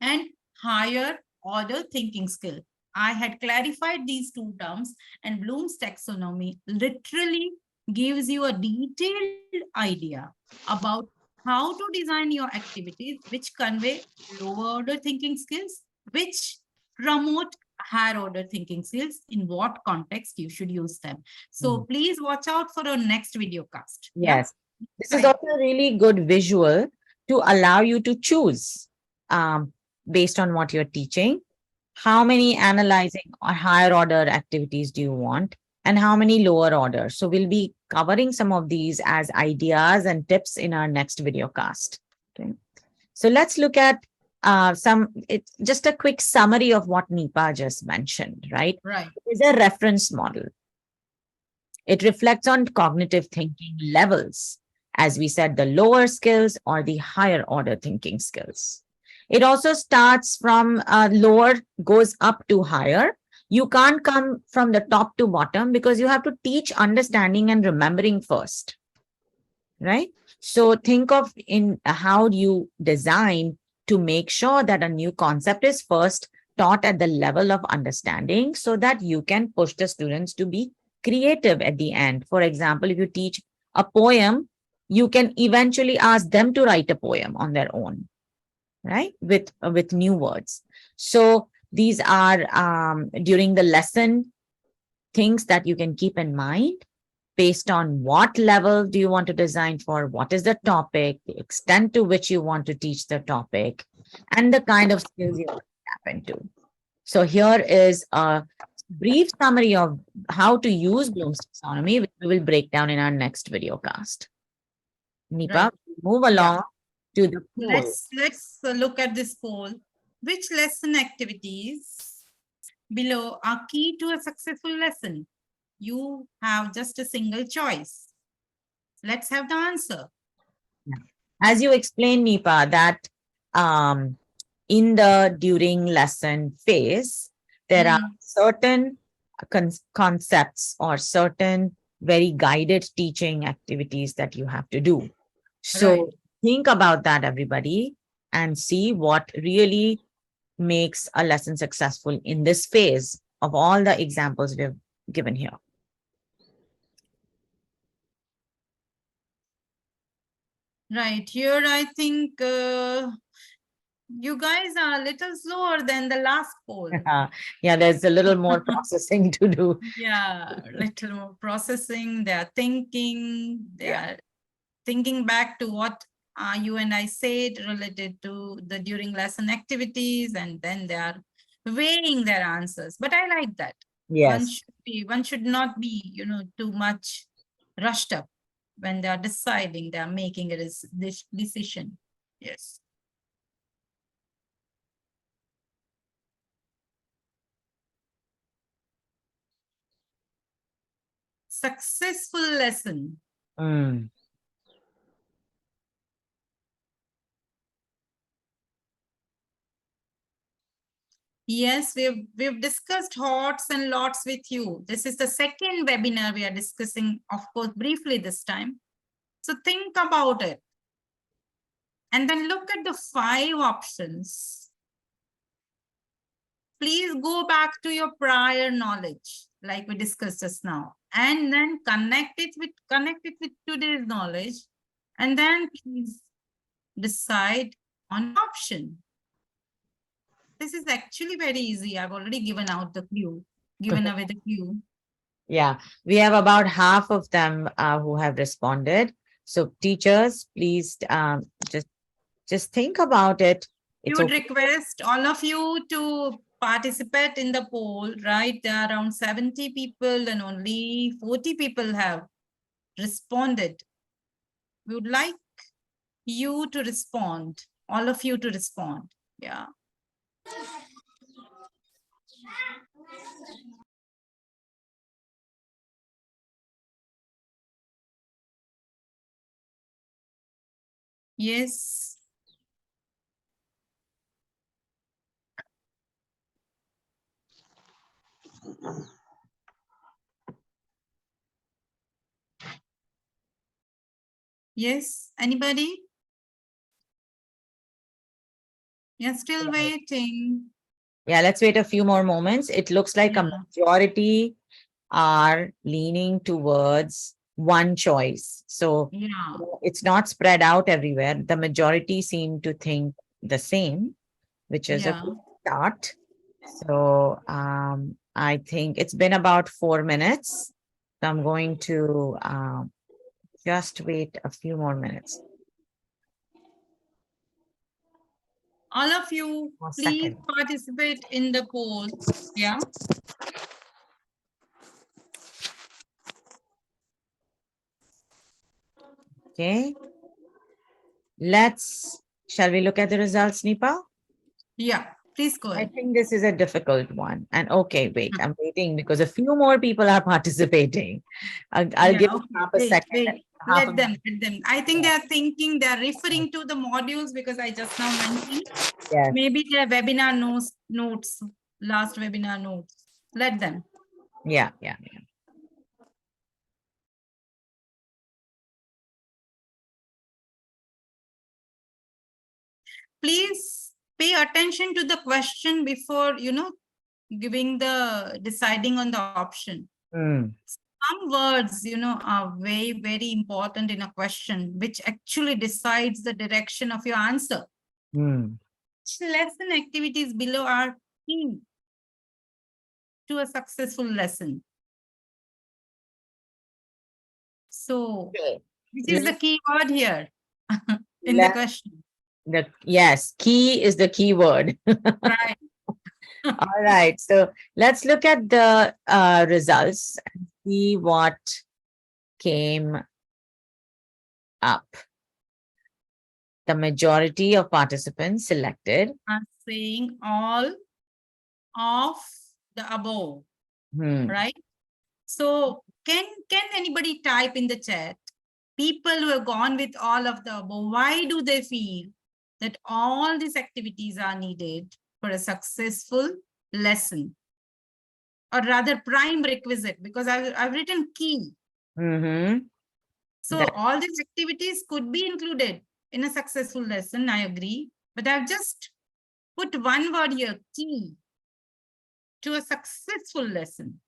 and higher order thinking skill. I had clarified these two terms, and Bloom's taxonomy literally gives you a detailed idea about how to design your activities which convey lower order thinking skills, which promote higher order thinking skills, in what context you should use them. So please watch out for our next video cast. Yes. This is Right. also a really good visual to allow you to choose based on what you're teaching. How many analyzing or higher order activities do you want, and how many lower order? So we'll be covering some of these as ideas and tips in our next video cast. Okay. So let's look at just a quick summary of what Nipa just mentioned, right? Right. It is a reference model. It reflects on cognitive thinking levels, as we said, the lower skills or the higher order thinking skills. It also starts from lower, goes up to higher, You can't come from the top to bottom because you have to teach understanding and remembering first, right? So think of in how you design to make sure that a new concept is first taught at the level of understanding so that you can push the students to be creative at the end. For example, if you teach a poem, you can eventually ask them to write a poem on their own, right? With new words. So these are during the lesson things that you can keep in mind based on what level do you want to design for, what is the topic, the extent to which you want to teach the topic, and the kind of skills you want to tap into. So here is a brief summary of how to use Bloom's taxonomy, which we will break down in our next video cast. Nipa, Right. move along to the poll. Let's look at this poll. Which lesson activities below are key to a successful lesson? You have just a single choice. Let's have the answer. As you explained, Nipa, that in the during lesson phase, there are certain concepts or certain very guided teaching activities that you have to do. So Right. think about that, everybody, and see what really makes a lesson successful in this phase of all the examples we've given here. Right. Here, I think you guys are a little slower than the last poll. Yeah, there's a little more processing to do. Yeah, little more processing. They are thinking. They are thinking back to what you and I said related to the during lesson activities, and then they are weighing their answers. But I like that. Yes. One should not be, too much rushed up when they are deciding. They are making this decision. Yes. Successful lesson. Mm. Yes, we've discussed HOTS and LOTS with you. This is the second webinar we are discussing, of course, briefly this time. So think about it. And then look at the 5 options. Please go back to your prior knowledge, like we discussed just now, and then connect it with today's knowledge, and then please decide on option. This is actually very easy. I've already given away the clue. Yeah, we have about half of them who have responded. So teachers, please just think about it. We It's would okay. request all of you to participate in the poll, right? There are around 70 people and only 40 people have responded. We would like you to respond, all of you to respond. Yeah. Yes. Yes. Anybody? You're still waiting. Yeah, let's wait a few more moments. It looks like a Yeah. majority are leaning towards one choice. So Yeah. it's not spread out everywhere. The majority seem to think the same, which is a Yeah. good start. So I think it's been about 4 minutes. So I'm going to just wait a few more minutes. All of you, One please second. participate in the poll. Yeah. Okay. Shall we look at the results, Nipa? Yeah. Please go I ahead. think this is a difficult one. And okay, wait, I'm waiting because a few more people are participating. I'll Yeah, give okay. half a Wait, second. wait. Half a Let them, minute. let them. I think they are thinking, they are referring to the modules because I just now mentioned. Yes. Maybe their webinar notes, last webinar notes. Let them. Yeah. Please pay attention to the question before, giving deciding on the option. Some words, are very, very important in a question, which actually decides the direction of your answer. Which lesson activities below are key to a successful lesson? So, which is the key word here in the question? Yes, key is the key word. Right. All right. So let's look at the results and see what came up. The majority of participants selected. I'm saying all of the above, right? So can anybody type in the chat? People who have gone with all of the above, why do they feel that all these activities are needed for a successful lesson? Or rather prime requisite, because I've written key. So all these activities could be included in a successful lesson, I agree. But I've just put one word here, key, to a successful lesson.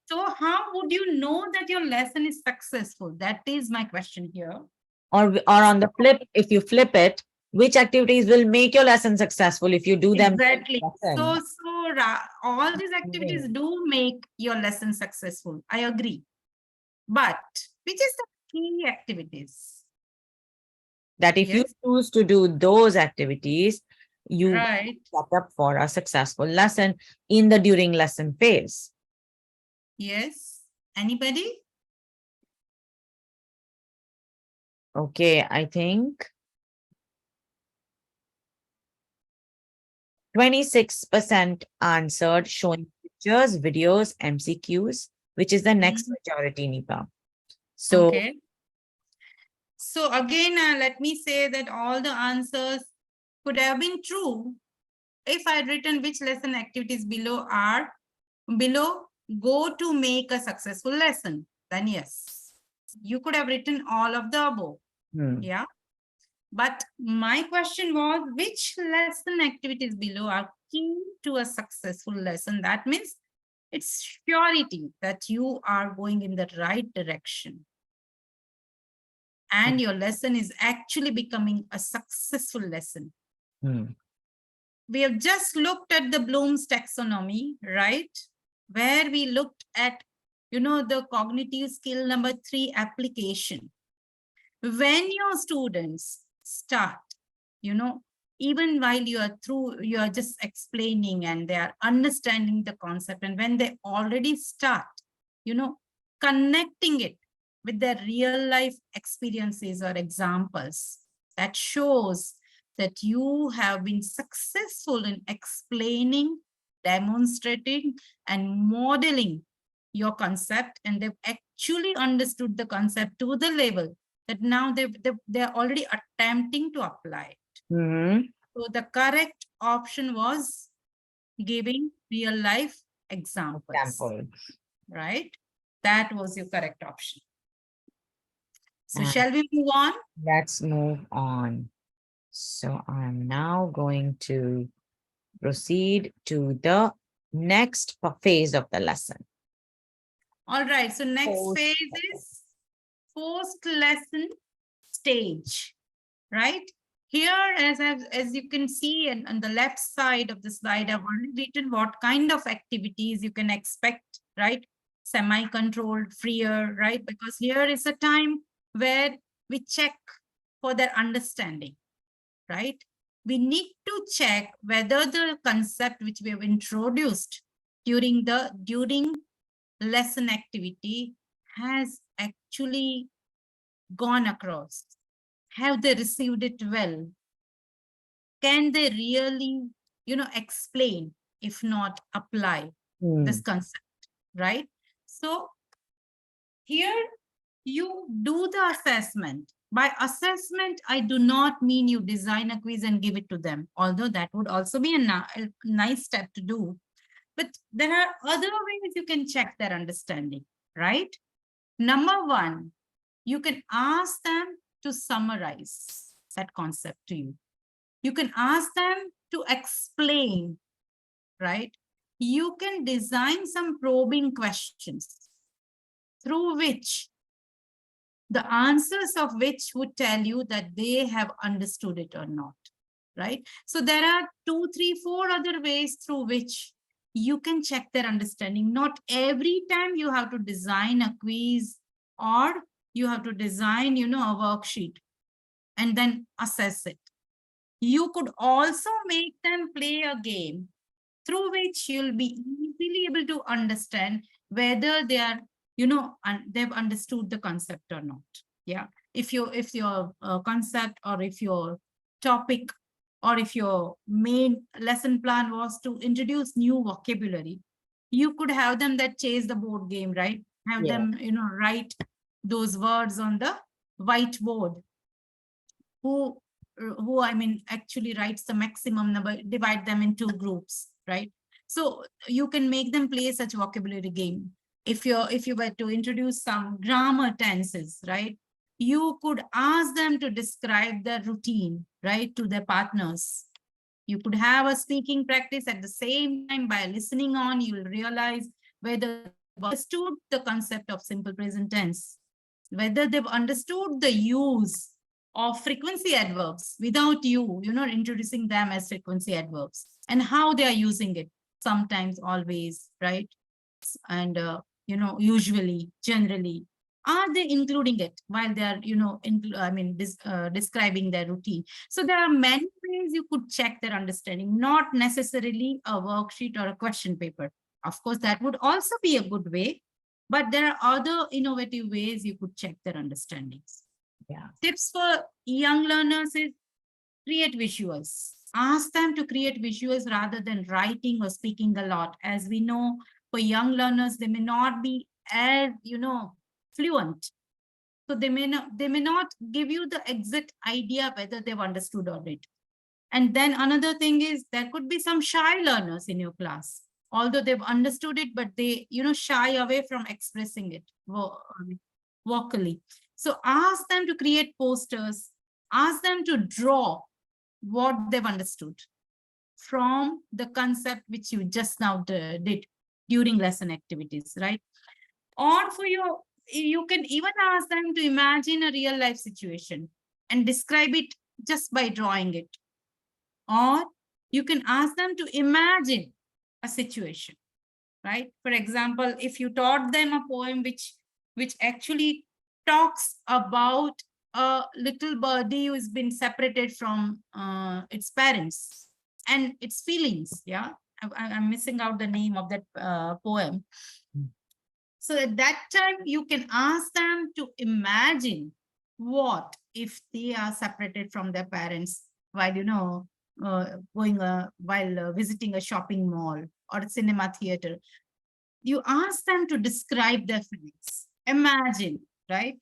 So how would you know that your lesson is successful? That is my question here. Or on the flip, if you flip it, which activities will make your lesson successful if you do them? Exactly. So all these activities do make your lesson successful. I agree. But which is the key activities? That if you choose to do those activities, you set up for a successful lesson in the during lesson phase. Yes. Anybody? Okay, I think 26% answered showing pictures, videos, MCQs, which is the next majority, Nipa. So, okay. So again, let me say that all the answers could have been true if I had written which lesson activities below go to make a successful lesson. Then yes, you could have written all of the above. Yeah. But my question was, which lesson activities below are key to a successful lesson? That means it's surety that you are going in the right direction. And your lesson is actually becoming a successful lesson. We have just looked at the Bloom's taxonomy, right? Where we looked at, the cognitive skill number 3 application. When your students start, even while you are just explaining and they are understanding the concept, and when they already start, connecting it with their real life experiences or examples, that shows that you have been successful in explaining, demonstrating, and modeling your concept, and they've actually understood the concept to the level that now they're already attempting to apply it. So the correct option was giving real life examples. Right? That was your correct option. So shall we move on? Let's move on. So I'm now going to proceed to the next phase of the lesson. All right. So next phase is post-lesson stage, right? Here, as you can see, and on the left side of the slide, I've already written what kind of activities you can expect, right? Semi-controlled, freer, right? Because here is a time where we check for their understanding, right? We need to check whether the concept which we have introduced during lesson activity has actually gone across. Have they received it well? Can they really, explain, if not apply this concept, right? So here you do the assessment. By assessment, I do not mean you design a quiz and give it to them, although that would also be a nice step to do. But there are other ways you can check their understanding, right? Number one, you can ask them to summarize that concept to you. You can ask them to explain, right? You can design some probing questions through which the answers of which would tell you that they have understood it or not, right? So there are 2, 3, 4 other ways through which you can check their understanding. Not every time you have to design a quiz or you have to design, a worksheet and then assess it. You could also make them play a game through which you'll be easily able to understand whether they are, they've understood the concept or not. Yeah. If your concept or if your topic or if your main lesson plan was to introduce new vocabulary, you could have them that chase the board game, right? Have them, write those words on the whiteboard. Who actually writes the maximum number, divide them into groups, right? So you can make them play such vocabulary game. If you were to introduce some grammar tenses, right, you could ask them to describe their routine, right, to their partners. You could have a speaking practice at the same time. By listening on, you will realize whether they've understood the concept of simple present tense, whether they've understood the use of frequency adverbs without you, introducing them as frequency adverbs, and how they are using it. Sometimes, always, right? And, usually, generally, are they including it while they are, describing their routine? So there are many ways you could check their understanding, not necessarily a worksheet or a question paper. Of course, that would also be a good way, but there are other innovative ways you could check their understandings. Yeah. Tips for young learners is create visuals. Ask them to create visuals rather than writing or speaking a lot. As we know, for young learners, they may not be as, fluent. So they may not give you the exact idea whether they've understood or not. And then another thing is there could be some shy learners in your class, although they've understood it, but they, shy away from expressing it vocally. So ask them to create posters, ask them to draw what they've understood from the concept which you just now did during lesson activities, right? Or you can even ask them to imagine a real life situation and describe it just by drawing it. Or you can ask them to imagine a situation, right? For example, if you taught them a poem which actually talks about a little birdie who has been separated from its parents and its feelings, yeah? I'm missing out the name of that poem. So at that time, you can ask them to imagine what if they are separated from their parents while, while visiting a shopping mall or a cinema theater. You ask them to describe their feelings. Imagine, right?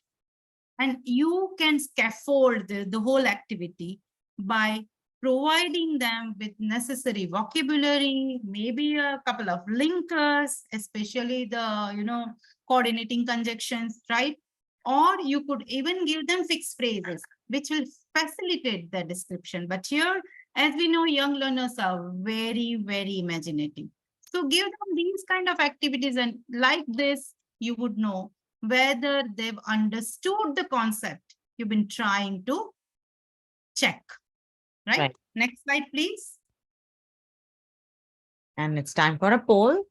And you can scaffold the whole activity by providing them with necessary vocabulary, maybe a couple of linkers, especially the, coordinating conjunctions, right? Or you could even give them fixed phrases, which will facilitate the description. But here, as we know, young learners are very, very imaginative. So give them these kind of activities, and like this, you would know whether they've understood the concept you've been trying to check, right? Next slide, please. And it's time for a poll.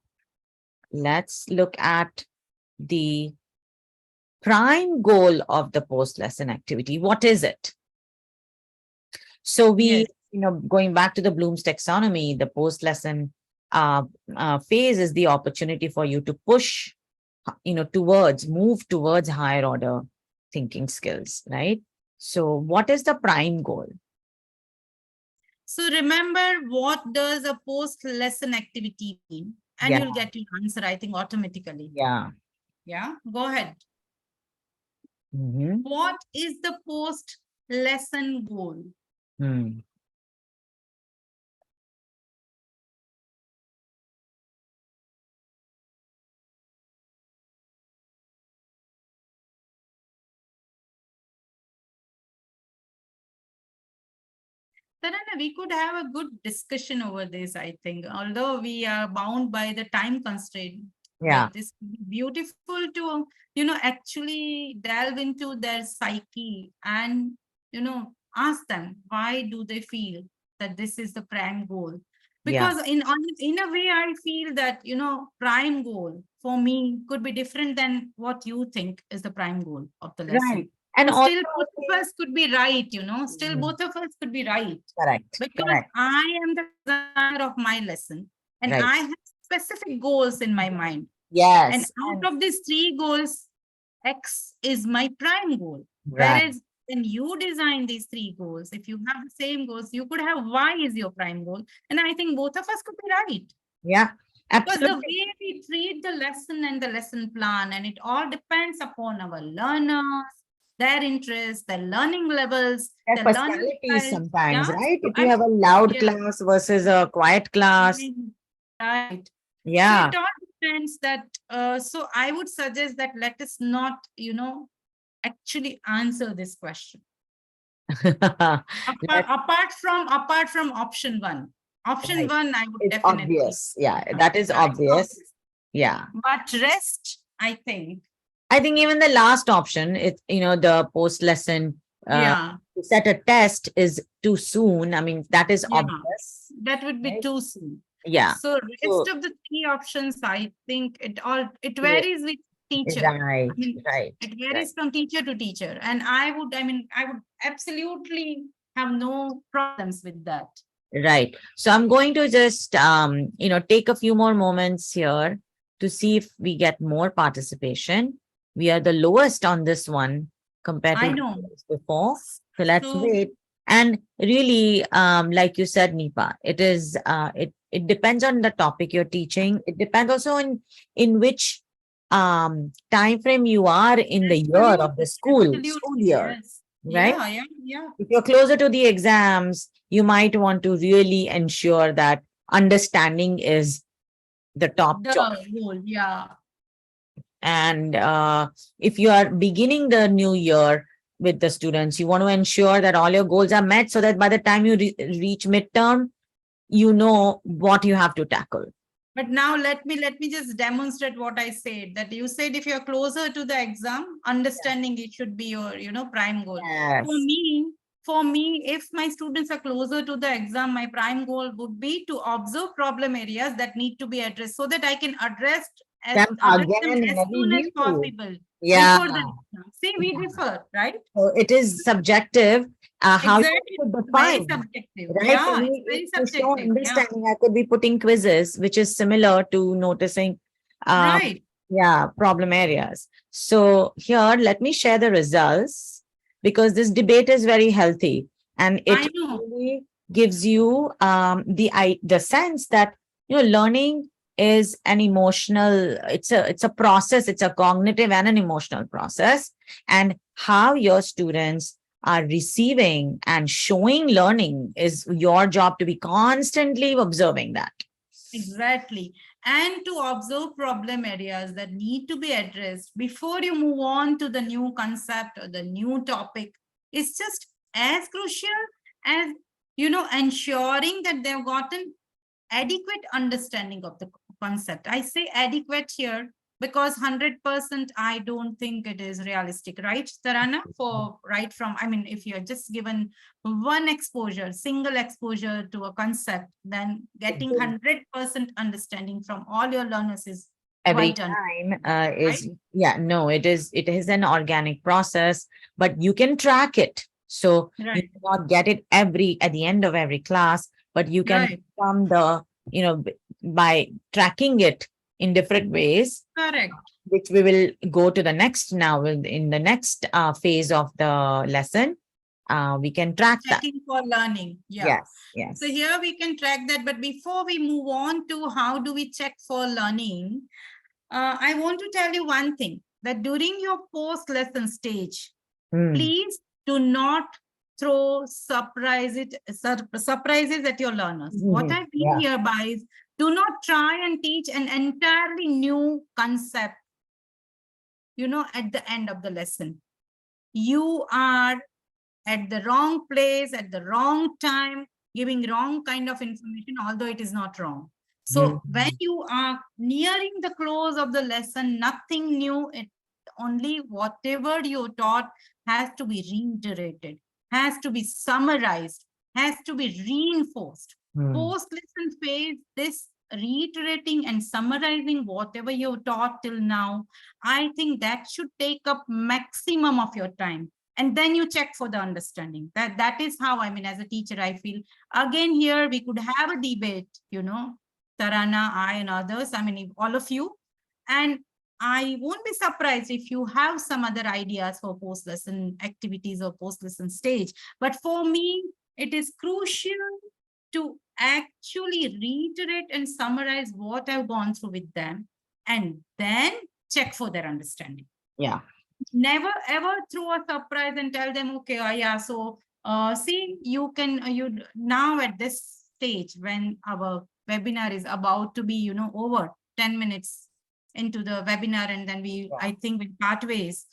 Let's look at the prime goal of the post-lesson activity. What is it? So we, going back to the Bloom's taxonomy, the post-lesson phase is the opportunity for you to push, move towards higher order thinking skills, right? So what is the prime goal? So remember, what does a post-lesson activity mean? And you'll get your answer, I think, automatically. Yeah. Yeah, go ahead. Mm-hmm. What is the post-lesson goal? Tarana, we could have a good discussion over this, I think, although we are bound by the time constraint. Yeah. But this would be beautiful to, actually delve into their psyche and, ask them why do they feel that this is the prime goal. Yeah. Because in a way, I feel that, prime goal for me could be different than what you think is the prime goal of the lesson. Right. And So also, still both of us could be right, still Mhm. both of us could be right. Correct. Because Correct. I am the designer of my lesson and Right. I have specific goals in my mind. And Yes. out of these 3 goals, X is my prime goal. Right. Whereas when you design these 3 goals, if you have the same goals, you could have Y is your prime goal. And I think both of us could be right. Yeah. Because the Absolutely. way we treat the lesson and the lesson plan, and it all depends upon our learners, their interests, their learning levels, Their their learning personalities style. sometimes, Yeah, right? so If you have a loud yeah, class versus a quiet class. right. So Yeah. it all depends that, so I would suggest that let us not, actually answer this question. Apart from option 1. Option Right. 1, I would It's definitely. obvious. Yeah, that is Yeah, it's obvious. Yeah. But rest, I think, I think even the last option, the post lesson, yeah, to set a test is too soon. I mean, that is yeah, obvious. that would be Right? too soon. Yeah. So rest So, of the 3 options, I think it yeah, varies with teacher. I right, mean, right, it right. varies from teacher to teacher. And I would absolutely have no problems with that. Right. So I'm going to just, take a few more moments here to see if we get more participation. We are the lowest on this one compared to I the know. years before. So let's So wait. And really, like you said, Nipa, it depends on the topic you're teaching. It depends also in which time frame you are in the year of the school absolutely, year, yes. right? Yeah. If you're closer to the exams, you might want to really ensure that understanding is the top The choice. goal, yeah. And if you are beginning the new year with the students, you want to ensure that all your goals are met so that by the time you reach midterm, you know what you have to tackle. But now let me just demonstrate what I said, that you said if you're closer to the exam, understanding it should be your, prime goal. Yes. For me, if my students are closer to the exam, my prime goal would be to observe problem areas that need to be addressed so that I can address them Again in as every soon as view. possible Yeah. before the exam. See, we differ, right? So it is subjective. How Exactly. you could Very define. subjective. Right? For Yeah, me, it's very to show subjective. Yeah. understanding, I could be putting quizzes, which is similar to noticing, Right. problem areas. So here, let me share the results because this debate is very healthy and I it know. really gives you the sense that learning is an emotional. It's a process. It's a cognitive and an emotional process, and how your students are receiving and showing learning is your job to be constantly observing that. Exactly. And to observe problem areas that need to be addressed before you move on to the new concept or the new topic is just as crucial as, ensuring that they've gotten adequate understanding of the concept. I say adequate here because 100% I don't think it is realistic, right, Tarana? If you're just given one exposure, single exposure to a concept, then getting 100% understanding from all your learners is Every quite time right? it is an organic process, but you can track it. So you Right. cannot get it at the end of every class, but you can Right. become by tracking it in different ways, Correct. which we will go to the next now in the next phase of the lesson. We can track that. Checking for learning. Yeah. Yes. So here we can track that. But before we move on to how do we check for learning, I want to tell you one thing, that during your post-lesson stage, please do not throw surprises at your learners. What I mean hereby is, do not try and teach an entirely new concept, at the end of the lesson. You are at the wrong place, at the wrong time, giving wrong kind of information, although it is not wrong. So when you are nearing the close of the lesson, nothing new, it only whatever you taught has to be reiterated, has to be summarized, has to be reinforced. Post-lesson phase, this reiterating and summarizing whatever you taught till now, I think that should take up maximum of your time. And then you check for the understanding. That is how, I mean, as a teacher, I feel. Again, here we could have a debate, you know, Tarana, I, and others, I mean, all of you. And I won't be surprised if you have some other ideas for post-lesson activities or post-lesson stage. But for me, it is crucial to actually reiterate and summarize what I've gone through with them and then check for their understanding. Yeah. Never ever throw a surprise and tell them, okay, yeah, so see, you can, you now at this stage when our webinar is about to be, you know, over 10 minutes into the webinar, and then we, I think we part ways.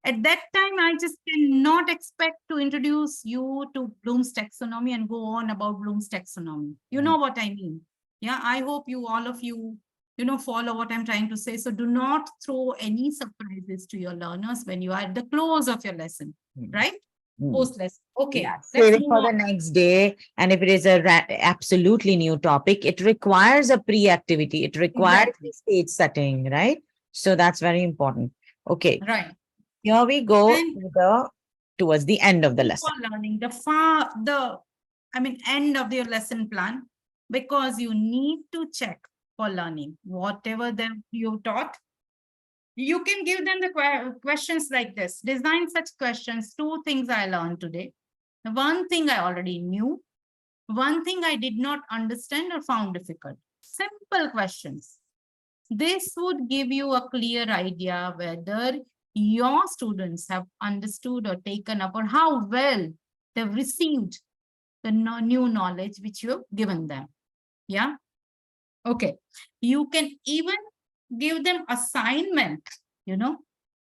At that time, I just cannot expect to introduce you to Bloom's taxonomy and go on about Bloom's taxonomy. You know what I mean? Yeah, I hope you, all of you, you know, follow what I'm trying to say. So do not throw any surprises to your learners when you are at the close of your lesson, right? Post lesson. Okay. Yeah, let's save it move for the on. next day. And if it is a absolutely new topic, it requires a pre-activity. It requires Exactly. stage setting, right? So that's very important. Okay, Right. here we go And towards the end of the for lesson. learning, end of your lesson plan, because you need to check for learning whatever you taught. You can give them the questions like this. Design such questions. 2 things I learned today. One thing I already knew. One thing I did not understand or found difficult. Simple questions. This would give you a clear idea whether your students have understood or taken up, or how well they've received the new knowledge which you have given them. Yeah. Okay. You can even give them assignment, you know,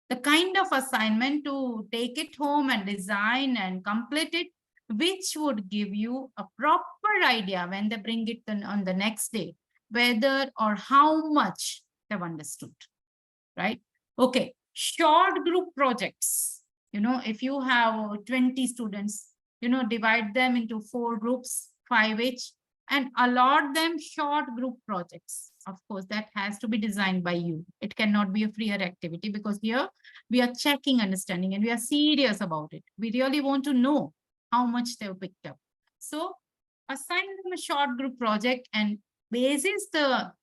the kind of assignment to take it home and design and complete it, which would give you a proper idea when they bring it on the next day, whether or how much they've understood, right? Okay, short group projects. You know, if you have 20 students, you know, divide them into 4 groups, 5 each, and allot them short group projects. Of course, that has to be designed by you. It cannot be a freer activity, because here we are checking understanding and we are serious about it. We really want to know how much they've picked up. So assign them a short group project, and basis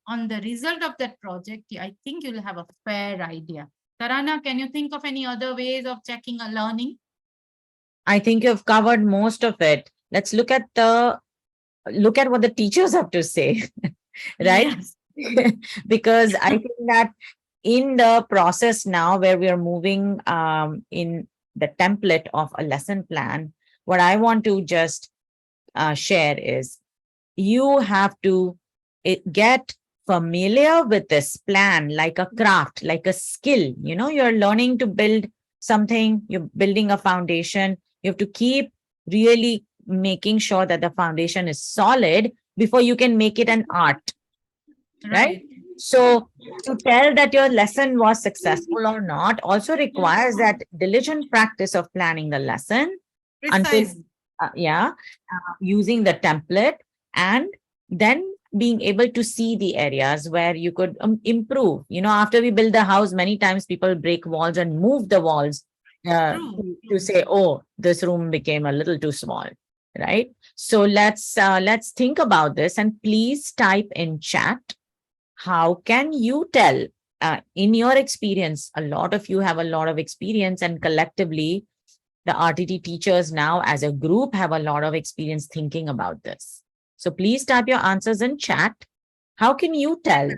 on the result of that project, I think you'll have a fair idea. Tarana, can you think of any other ways of checking a learning? I think you've covered most of it. Let's look at what the teachers have to say, right? Yes. Because I think that in the process now where we are moving in the template of a lesson plan, what I want to just share is you have to get familiar with this plan like a craft, like a skill. You know, you're learning to build something, you're building a foundation. You have to keep really making sure that the foundation is solid before you can make it an art, right? So to tell that your lesson was successful or not also requires that diligent practice of planning the lesson until, Precisely. using the template, and then being able to see the areas where you could improve. You know, after we build the house, many times people break walls and move the walls to say, oh, this room became a little too small, right? So let's think about this, and please type in chat. How can you tell in your experience? A lot of you have a lot of experience, and collectively the RTT teachers now as a group have a lot of experience thinking about this. So please type your answers in chat. How can you tell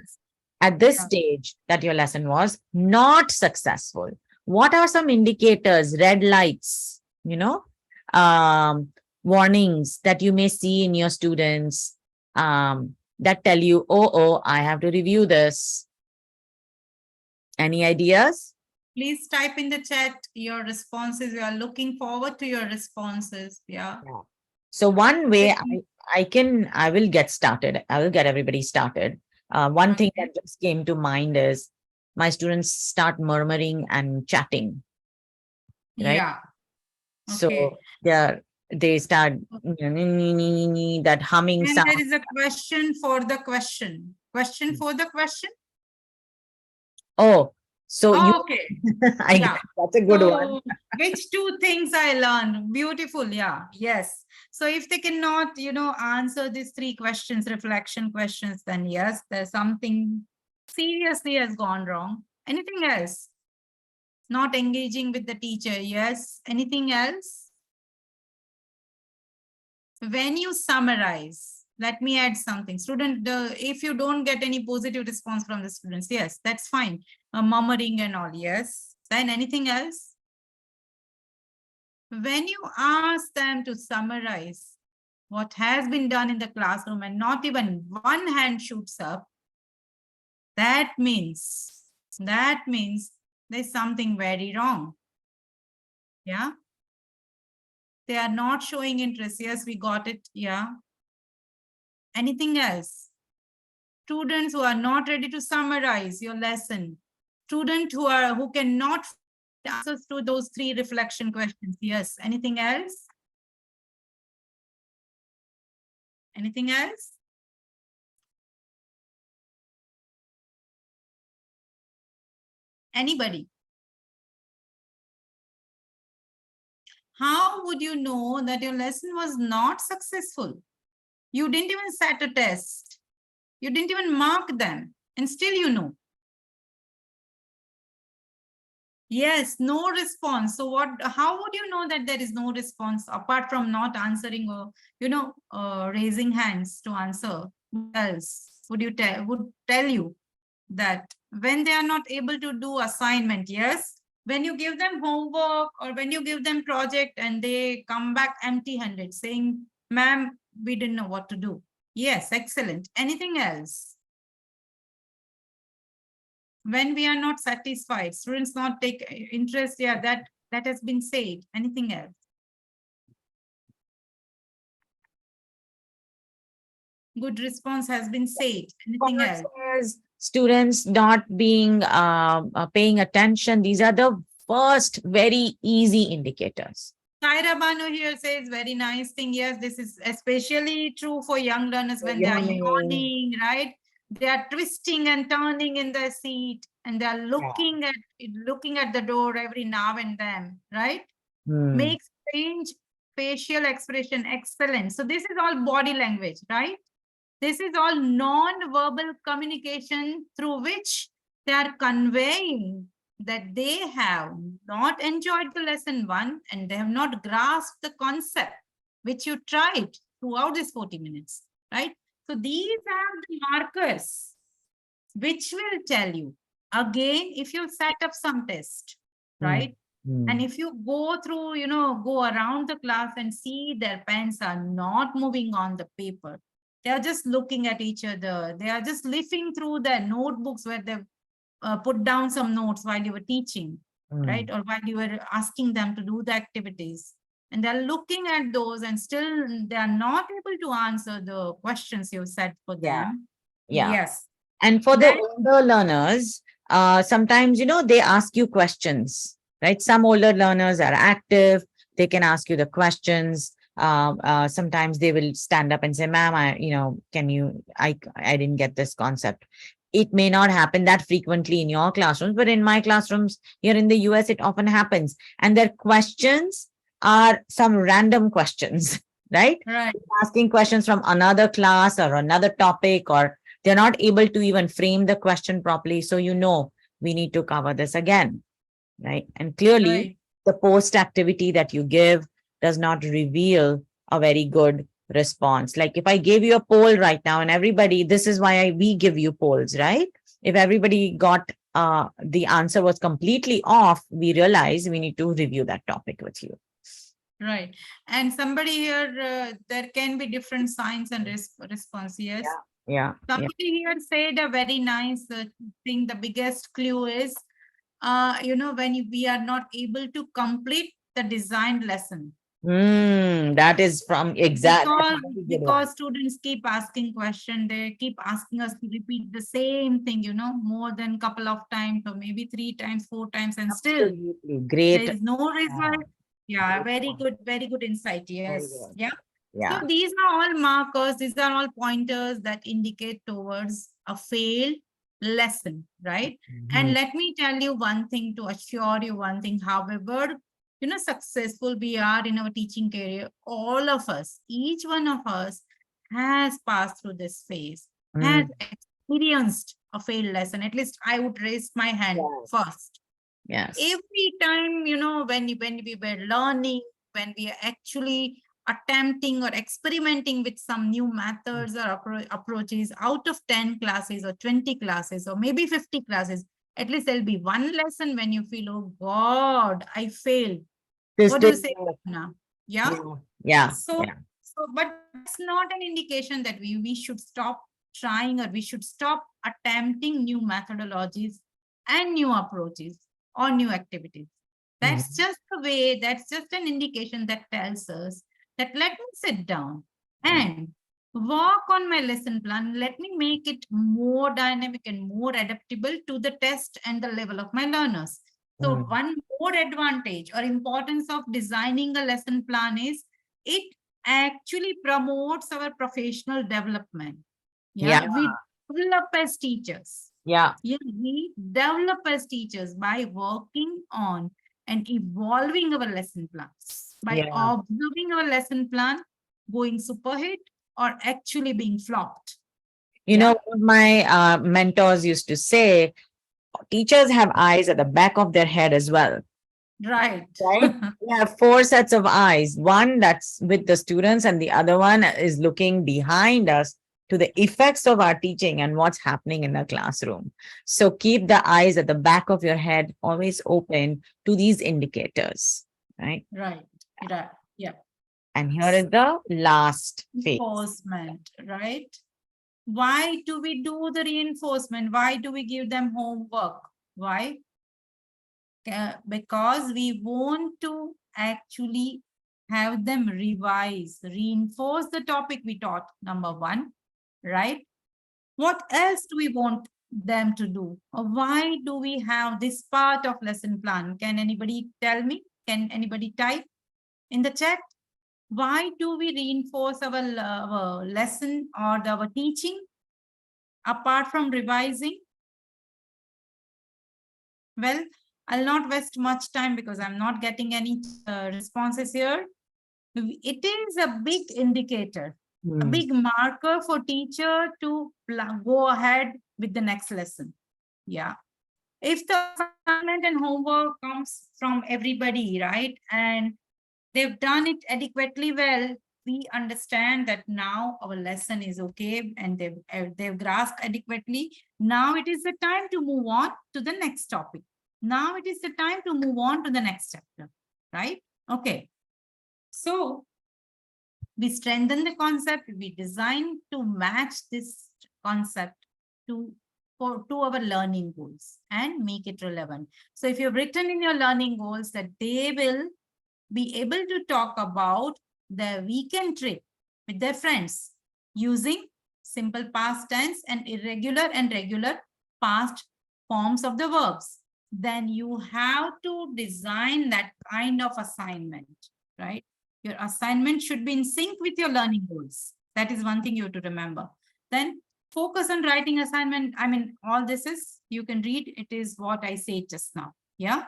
at this stage that your lesson was not successful? What are some indicators, red lights, you know, warnings that you may see in your students that tell you, oh, I have to review this? Any ideas? Please type in the chat your responses. We are looking forward to your responses. Yeah. So one way I will get started. I will get everybody started. One thing Okay. that just came to mind is my students start murmuring and chatting, right? Yeah. So Okay. they start that humming And sound. there is a question for the question. Question for the question. Oh, so you, Okay. I, that's a good one. So which two things I learned? Beautiful. Yeah. Yes. So if they cannot, answer these three questions, reflection questions, then yes, there's something seriously has gone wrong. Anything else? Not engaging with the teacher. Yes. Anything else? When you summarize, let me add something. Student, if you don't get any positive response from the students, yes, that's fine. Murmuring and all, yes. Then anything else? When you ask them to summarize what has been done in the classroom and not even one hand shoots up, that means there's something very wrong. Yeah. They are not showing interest. Yes, we got it. Yeah. Anything else? Students who are not ready to summarize your lesson. Students who cannot find answers to those three reflection questions. Yes. Anything else? Anything else? Anybody? How would you know that your lesson was not successful? You didn't even set a test. You didn't even mark them, and still you know. Yes, no response. So how would you know that there is no response apart from not answering or, raising hands to answer? What else would tell you that when they are not able to do assignment? Yes. When you give them homework or when you give them project and they come back empty-handed saying, ma'am, we didn't know what to do. Yes, excellent. Anything else? When we are not satisfied, students not take interest, yeah, that has been said. Anything else? Good response has been said. Anything else? Is students not being paying attention. These are the first very easy indicators. Saira Banu here says very nice thing. Yes, this is especially true for young learners when they are yawning, right? They are twisting and turning in their seat and they are looking at the door every now and then, right? Makes strange facial expression excellent. So this is all body language, right? This is all non-verbal communication through which they are conveying that they have not enjoyed the lesson one and they have not grasped the concept which you tried throughout this 40 minutes, right? So these are the markers which will tell you, again, if you set up some test, right? And if you go through, go around the class and see their pens are not moving on the paper. They are just looking at each other. They are just leafing through their notebooks where they've put down some notes while you were teaching, right? Or while you were asking them to do the activities. And they're looking at those and still they are not able to answer the questions you set for them. Yeah. Yes. And for the older learners, sometimes, they ask you questions, right? Some older learners are active. They can ask you the questions. Sometimes they will stand up and say, ma'am, I didn't get this concept. It may not happen that frequently in your classrooms, but in my classrooms here in the US, it often happens. And their questions are some random questions, right? Right. Asking questions from another class or another topic, or they're not able to even frame the question properly. So, we need to cover this again, right? And clearly, the post activity that you give does not reveal a very good response. Like if I gave you a poll right now and everybody, this is why we give you polls, right? If everybody got the answer was completely off, we realize we need to review that topic with you. Right. And somebody here, there can be different signs and response. Yes. Yeah. Somebody here said a very nice thing. The biggest clue is when we are not able to complete the designed lesson. That is from exact. Because students keep asking question, they keep asking us to repeat the same thing, more than couple of times, or maybe 3 times, 4 times, and still Great. there is no result. Yeah, very good insight. Yes. Yeah. Yeah. So these are all markers, these are all pointers that indicate towards a failed lesson, right? And let me tell you one thing, to assure you one thing, however, successful we are in our teaching career, all of us, each one of us has passed through this phase, has experienced a failed lesson. At least I would raise my hand first. Yes. Every time, when we were learning, when we are actually attempting or experimenting with some new methods or approaches, out of 10 classes or 20 classes or maybe 50 classes, at least there'll be one lesson when you feel, oh God, I failed. What do you say, Bhavna? Yeah. Yeah. But it's not an indication that we should stop trying, or we should stop attempting new methodologies and new approaches or new activities. That's just the way, that's just an indication that tells us that let me sit down and work on my lesson plan. Let me make it more dynamic and more adaptable to the test and the level of my learners. So one more advantage or importance of designing a lesson plan is it actually promotes our professional development. Yeah. We develop as teachers. Yeah. We develop as teachers by working on and evolving our lesson plans, by observing our lesson plan, going super hit or actually being flopped. You know, what my mentors used to say, teachers have eyes at the back of their head as well. Right. We have 4 sets of eyes. One that's with the students, and the other one is looking behind us to the effects of our teaching and what's happening in the classroom. So keep the eyes at the back of your head always open to these indicators, right? Right. Yeah. And here is the last phase. Reinforcement, right? Why do we do the reinforcement? Why do we give them homework? Why? Because we want to actually have them revise, reinforce the topic we taught, number one, right? What else do we want them to do? Or why do we have this part of lesson plan? Can anybody tell me? Can anybody type in the chat? Why do we reinforce our lesson or our teaching apart from revising? Well, I'll not waste much time because I'm not getting any responses here. It is a big indicator, a big marker for teacher to go ahead with the next lesson. Yeah. If the assignment and homework comes from everybody, right, and they've done it adequately well, we understand that now our lesson is okay and they've grasped adequately. Now it is the time to move on to the next topic. Now it is the time to move on to the next chapter, right? Okay. So we strengthen the concept, we design to match this concept to our learning goals and make it relevant. So if you've written in your learning goals that they will be able to talk about their weekend trip with their friends using simple past tense and irregular and regular past forms of the verbs, then you have to design that kind of assignment, right? Your assignment should be in sync with your learning goals. That is one thing you have to remember. Then focus on writing assignment. I mean, all this is, you can read, it is what I said just now. Yeah.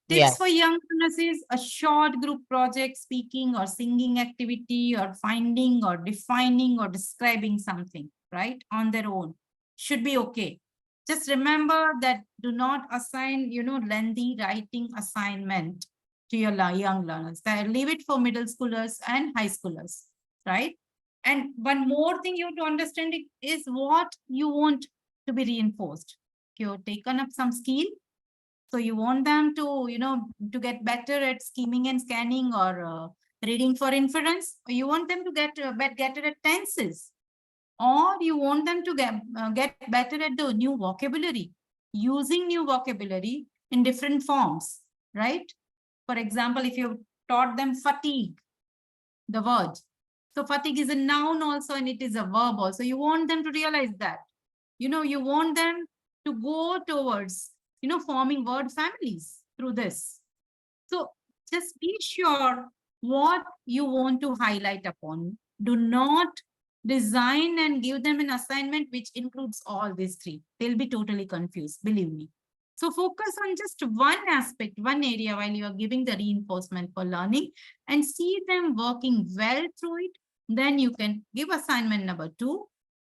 Tips for young learners is a short group project, speaking or singing activity, or finding or defining or describing something, right, on their own should be okay. Just remember that do not assign, lengthy writing assignment to your young learners. Leave it for middle schoolers and high schoolers, right? And one more thing you have to understand is what you want to be reinforced. You've taken up some skill. So you want them to, to get better at scheming and scanning or reading for inference, or you want them to get better at tenses, or you want them to get better at the new vocabulary. using new vocabulary in different forms, right? For example, if you taught them fatigue, the word. So fatigue is a noun also, and it is a verb also. You want them to realize that. You want them to go towards, forming word families through this. So just be sure what you want to highlight upon. Do not design and give them an assignment which includes all these three. They'll be totally confused, believe me. So focus on just one aspect, one area while you are giving the reinforcement for learning and see them working well through it. Then you can give assignment number 2,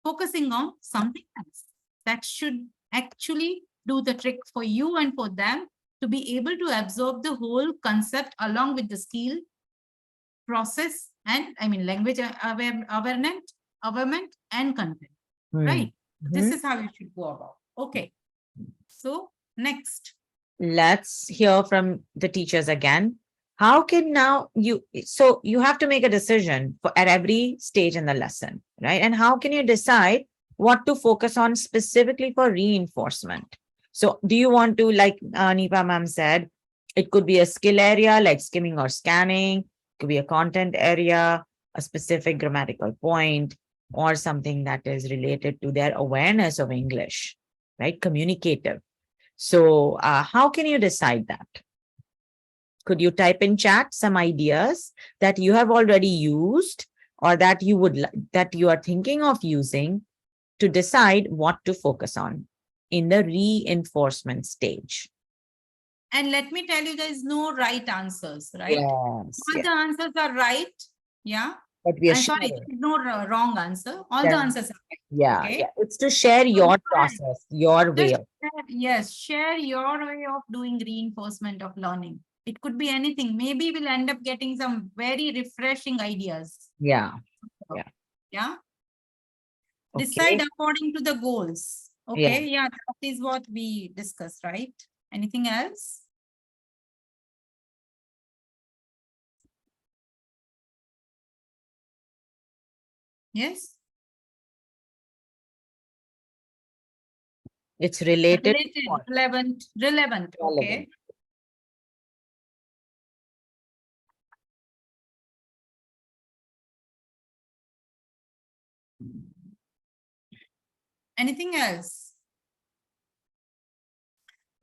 focusing on something else that should actually do the trick for you and for them to be able to absorb the whole concept along with the skill, process, and language awareness and content, right? This is how you should go about. Okay. So next. Let's hear from the teachers again. How can now so you have to make a decision at every stage in the lesson, right? And how can you decide what to focus on specifically for reinforcement? So do you want to, like Nipa ma'am said, it could be a skill area like skimming or scanning, it could be a content area, a specific grammatical point, or something that is related to their awareness of English, right? Communicative. So how can you decide that? Could you type in chat some ideas that you have already used or that you are thinking of using to decide what to focus on in the reinforcement stage? And let me tell you, there is no right answers, right? Yes, All yes. the answers are right. Yeah. But we are I'm sorry, sharing. there is no wrong answer. All Yeah. the answers are right. Yeah, Okay. yeah. It's to share your process, your way. Yes, share your way of doing reinforcement of learning. It could be anything. Maybe we'll end up getting some very refreshing ideas. Yeah. Yeah. Yeah. Decide Okay. according to the goals. Okay. Yeah, that is what we discussed, right? Anything else? Yes. It's related. Relevant. Okay. Anything else?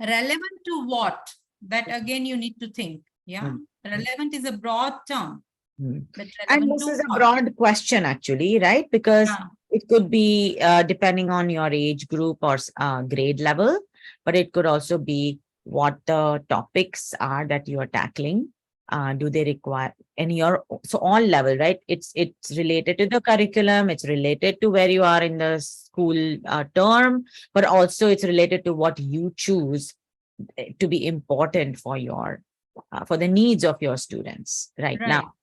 Relevant to what? That again you need to think. Yeah. Relevant is a broad term. But And this is a broad question actually, right? Because it could be depending on your age group or grade level, but it could also be what the topics are that you are tackling. Do they require so all level, right? It's related to the curriculum, it's related to where you are in the school term, but also it's related to what you choose to be important for your for the needs of your students right now.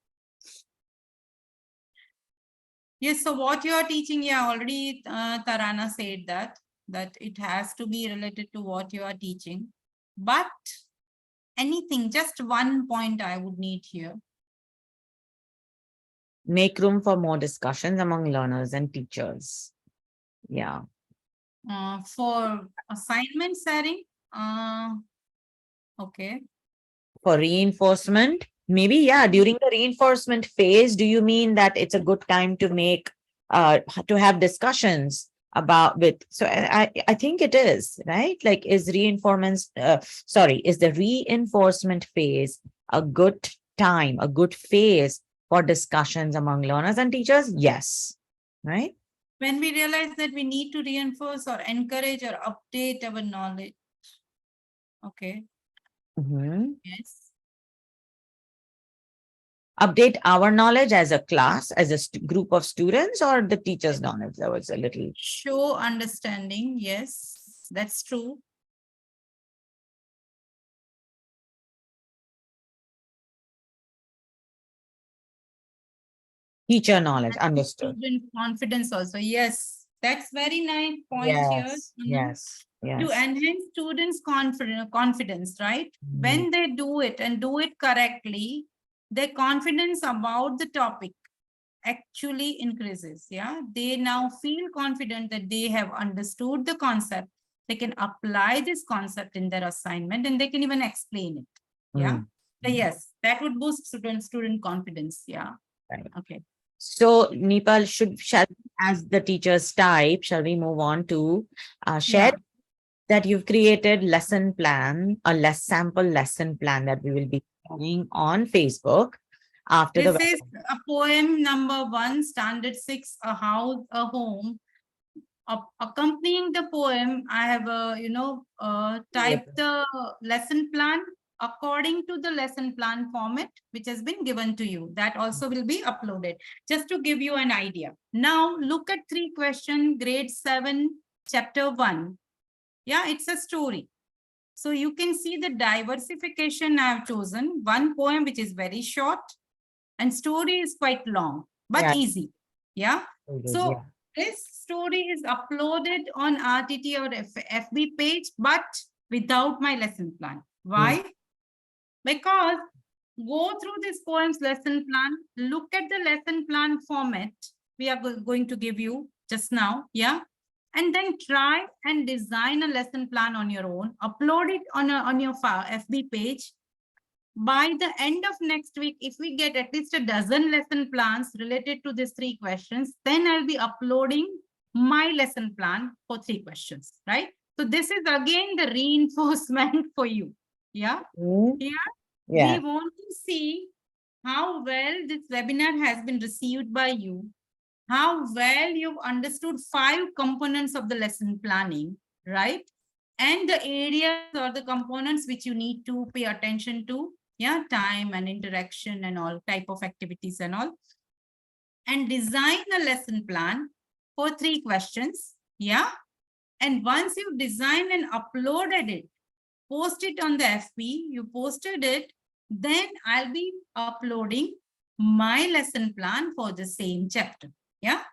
Yes, so what you are teaching, yeah, already Tarana said that it has to be related to what you are teaching. But anything, just one point I would need here. Make room for more discussions among learners and teachers. Yeah. For assignment setting, okay. For reinforcement, maybe, yeah, during the reinforcement phase, do you mean that it's a good time to make, to have discussions about so I think it is, right? Like is the reinforcement phase a good time, a good phase for discussions among learners and teachers? Yes. Right? When we realize that we need to reinforce or encourage or update our knowledge. Okay. Yes. Update our knowledge as a class, as a group of students, or the teacher's knowledge? That was a little. Show understanding. Yes, that's true. Teacher knowledge, understood. Student confidence also. Yes, that's very nice point here. Yes. To enhance students' confidence, right? When they do it and do it correctly, their confidence about the topic actually increases. Yeah, they now feel confident that they have understood the concept They can apply this concept in their assignment and they can even explain it. Yeah. So yes, that would boost student confidence. Yeah. Right. Okay. So Nipal, shall as the teachers type, shall we move on to share Yeah. that you've created lesson plan, a sample lesson plan that we will be sharing on Facebook after This the is a poem number 1, standard 6, a house, a home. Accompanying the poem, I have, typed the lesson plan according to the lesson plan format, which has been given to you. That also will be uploaded, just to give you an idea. Now, look at 3 question, grade 7, chapter 1. Yeah, it's a story. So you can see the diversification I have chosen. One poem, which is very short, and story is quite long, but easy. Yeah. So this story is uploaded on RTT or FB page, but without my lesson plan. Why? Because go through this poem's lesson plan, look at the lesson plan format we are going to give you just now. Yeah. And then try and design a lesson plan on your own, upload it on your FB page. By the end of next week, if we get at least a dozen lesson plans related to these 3 questions, then I'll be uploading my lesson plan for 3 questions, right? So this is again the reinforcement for you. Yeah. Here, we want to see how well this webinar has been received by you, how well you've understood 5 components of the lesson planning, right? And the areas or the components which you need to pay attention to. Yeah, time and interaction and all type of activities and all. And design a lesson plan for 3 questions. Yeah. And once you design and uploaded it, post it on the FB, you posted it, then I'll be uploading my lesson plan for the same chapter. Yeah.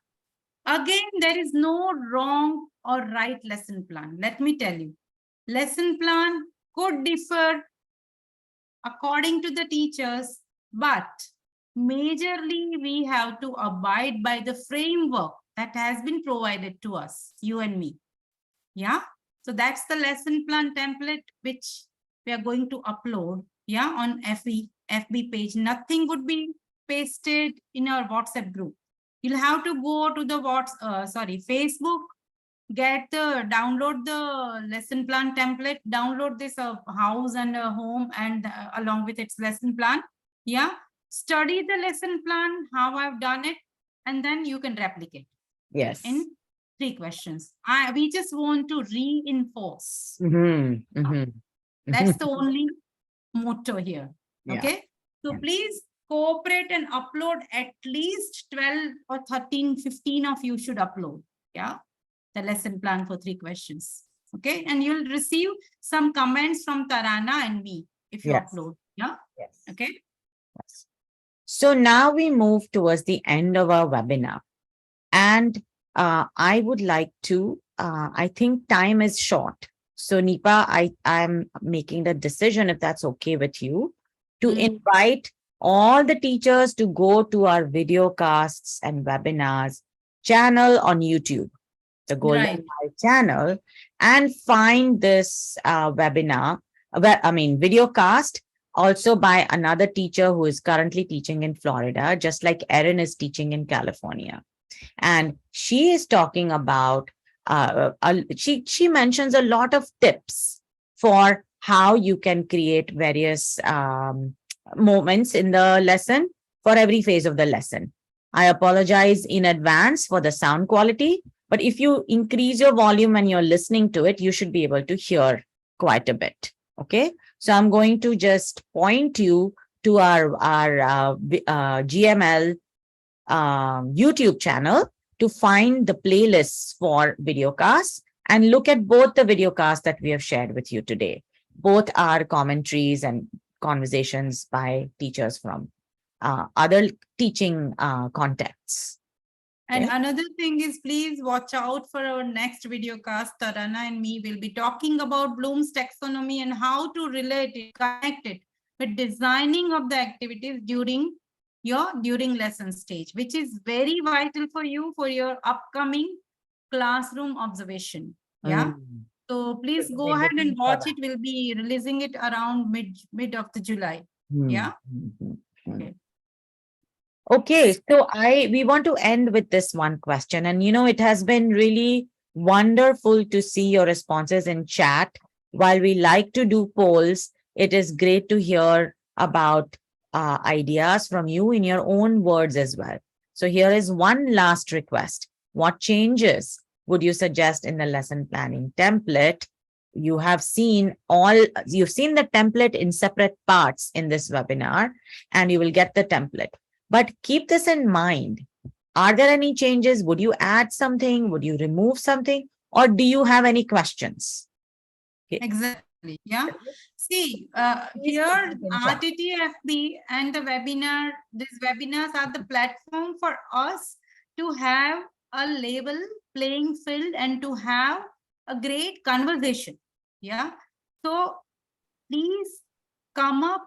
Again, there is no wrong or right lesson plan. Let me tell you, lesson plan could differ according to the teachers, but majorly we have to abide by the framework that has been provided to us, you and me. Yeah. So that's the lesson plan template which we are going to upload. Yeah, on FB page. Nothing would be pasted in our WhatsApp group. You'll have to go to the Facebook, download the lesson plan template, download this house and a home and along with its lesson plan. Yeah, study the lesson plan, how I've done it, and then you can replicate. Yes. In 3 questions. We just want to reinforce. That's the only motto here. Okay. So please cooperate and upload at least 12 or 13, 15 of you should upload. Yeah. The lesson plan for 3 questions. Okay. And you'll receive some comments from Tarana and me if you upload. Yeah. Yes. Okay. Yes. So now we move towards the end of our webinar. And I would like to, I think time is short. So Nipa, I'm making the decision, if that's okay with you, to invite all the teachers to go to our video casts and webinars channel on YouTube, the Golden Live channel, and find this video cast also by another teacher who is currently teaching in Florida, just like Erin is teaching in California. And she is talking about, she mentions a lot of tips for how you can create various moments in the lesson for every phase of the lesson. I apologize in advance for the sound quality, but if you increase your volume and you're listening to it, you should be able to hear quite a bit. Okay, so I'm going to just point you to our GML YouTube channel to find the playlists for videocasts and look at both the videocasts that we have shared with you today. Both are commentaries and conversations by teachers from other teaching contexts. And another thing is, please watch out for our next video cast. Tarana and me will be talking about Bloom's taxonomy and how to relate it, connect it with designing of the activities during lesson stage, which is very vital for you for your upcoming classroom observation. Yeah. So please So go we're ahead and looking for watch that. it. We'll be releasing it around mid of the July. Hmm, Yeah. hmm, hmm. Okay. Okay, so we want to end with this one question. And it has been really wonderful to see your responses in chat. While we like to do polls, it is great to hear about ideas from you in your own words as well. So here is one last request. What changes would you suggest in the lesson planning template? You've seen the template in separate parts in this webinar, and you will get the template. But keep this in mind. Are there any changes? Would you add something? Would you remove something? Or do you have any questions? Exactly. Yeah. See, Please here put it in chat. RTTFB and the webinar, these webinars are the platform for us to have a level playing field and to have a great conversation. Yeah. So please come up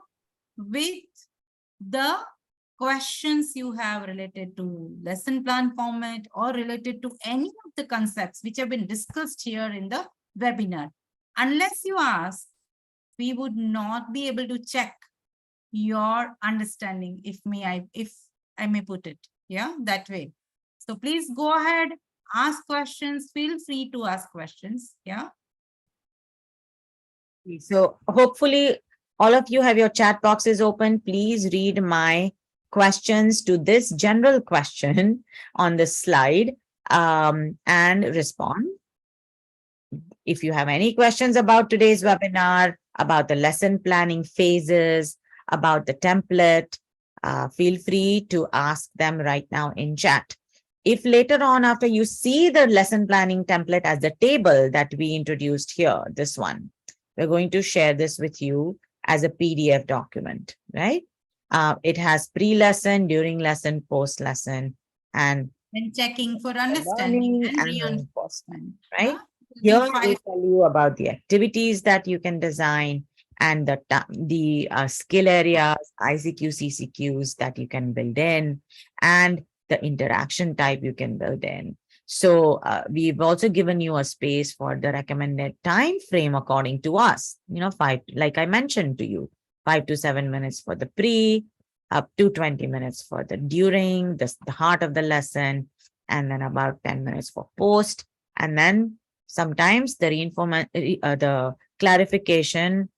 with the questions you have related to lesson plan format or related to any of the concepts which have been discussed here in the webinar. Unless you ask, we would not be able to check your understanding, if I may put it, yeah, that way. So please go ahead, ask questions, feel free to ask questions, yeah. So hopefully all of you have your chat boxes open. Please read my questions to this general question on the slide and respond. If you have any questions about today's webinar, about the lesson planning phases, about the template, feel free to ask them right now in chat. If later on, after you see the lesson planning template as the table that we introduced here, this one, we're going to share this with you as a PDF document, right? It has pre-lesson, during lesson, post-lesson, and checking for understanding learning and and reinforcement, right? yeah? Here we tell you about the activities that you can design and the skill areas, ICQ, CCQs that you can build in, and the interaction type you can build in. So we've also given you a space for the recommended time frame according to us. Like I mentioned to you, 5 to 7 minutes for the pre, up to 20 minutes for the during, the heart of the lesson, and then about 10 minutes for post. And then sometimes the clarification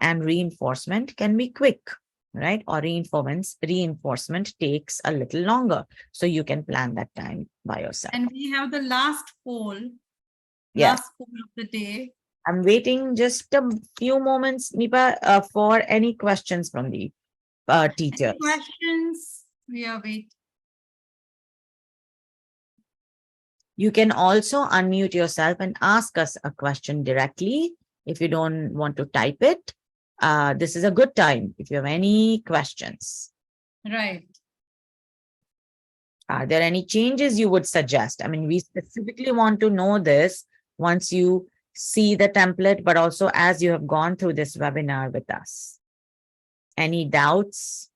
and reinforcement can be quick, right? Or reinforcement takes a little longer. So you can plan that time by yourself. And we have the last poll, Yes. last poll of the day. I'm waiting just a few moments, Nipa, for any questions from the teachers. Any questions? We are waiting. You can also unmute yourself and ask us a question directly if you don't want to type it. This is a good time if you have any questions. Right. Are there any changes you would suggest? I mean, we specifically want to know this once you see the template, but also as you have gone through this webinar with us. Any doubts?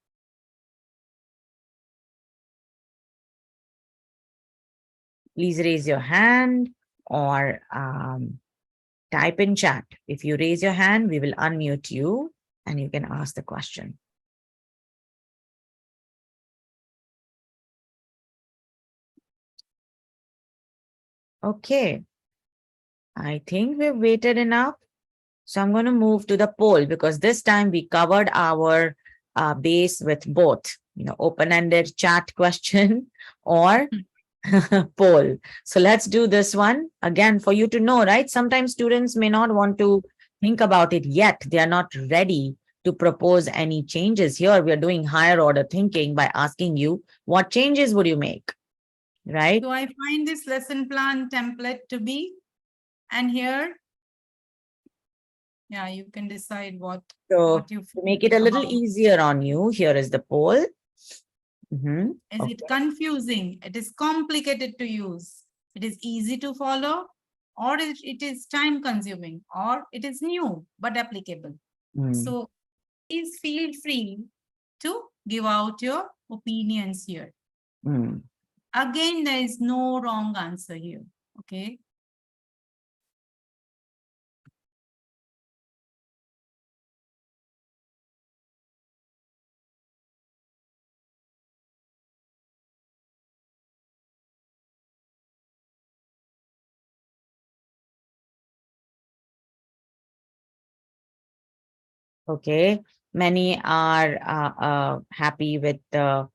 Please raise your hand or type in chat. If you raise your hand, we will unmute you and you can ask the question. Okay. I think we've waited enough. So I'm going to move to the poll because this time we covered our base with both, open-ended chat question or poll. So let's do this one again for you to know, right? Sometimes students may not want to think about it yet. They are not ready to propose any changes. Here we are doing higher order thinking by asking you, what changes would you make, right? So I find this lesson plan template to be, and here, yeah, you can decide what you to make it a little about. easier on you, here is the poll. Is it confusing? It is complicated to use. It is easy to follow, or it is time consuming, or it is new but applicable. So please feel free to give out your opinions here. Again, there is no wrong answer here. Okay. Okay. Many are happy with the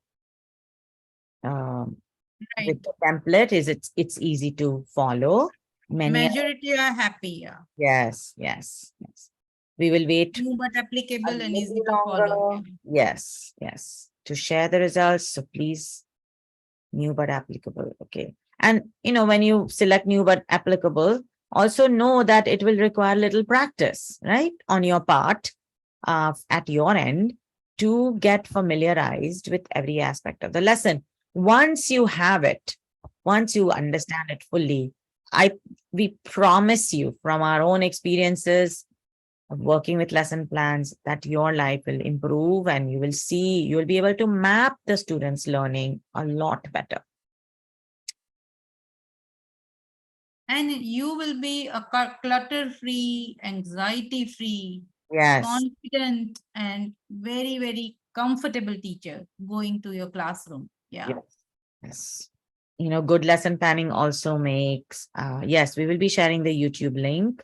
Right. template. It's easy to follow. Many are, Majority are happy. Yeah. yes, yes, yes. We will wait New but a applicable and easy little to follow. longer. Yes, yes. To share the results. So please, new but applicable. Okay. And when you select new but applicable, also know that it will require little practice, right? On your part, at your end, to get familiarized with every aspect of the lesson. Once you have it, once you understand it fully, we promise you from our own experiences of working with lesson plans that your life will improve, and you will be able to map the students' learning a lot better. And you will be a clutter-free, anxiety-free, Yes. confident, and very, very comfortable teacher going to your classroom. Yeah. Yes. Yes. Good lesson planning also makes, yes, we will be sharing the YouTube link.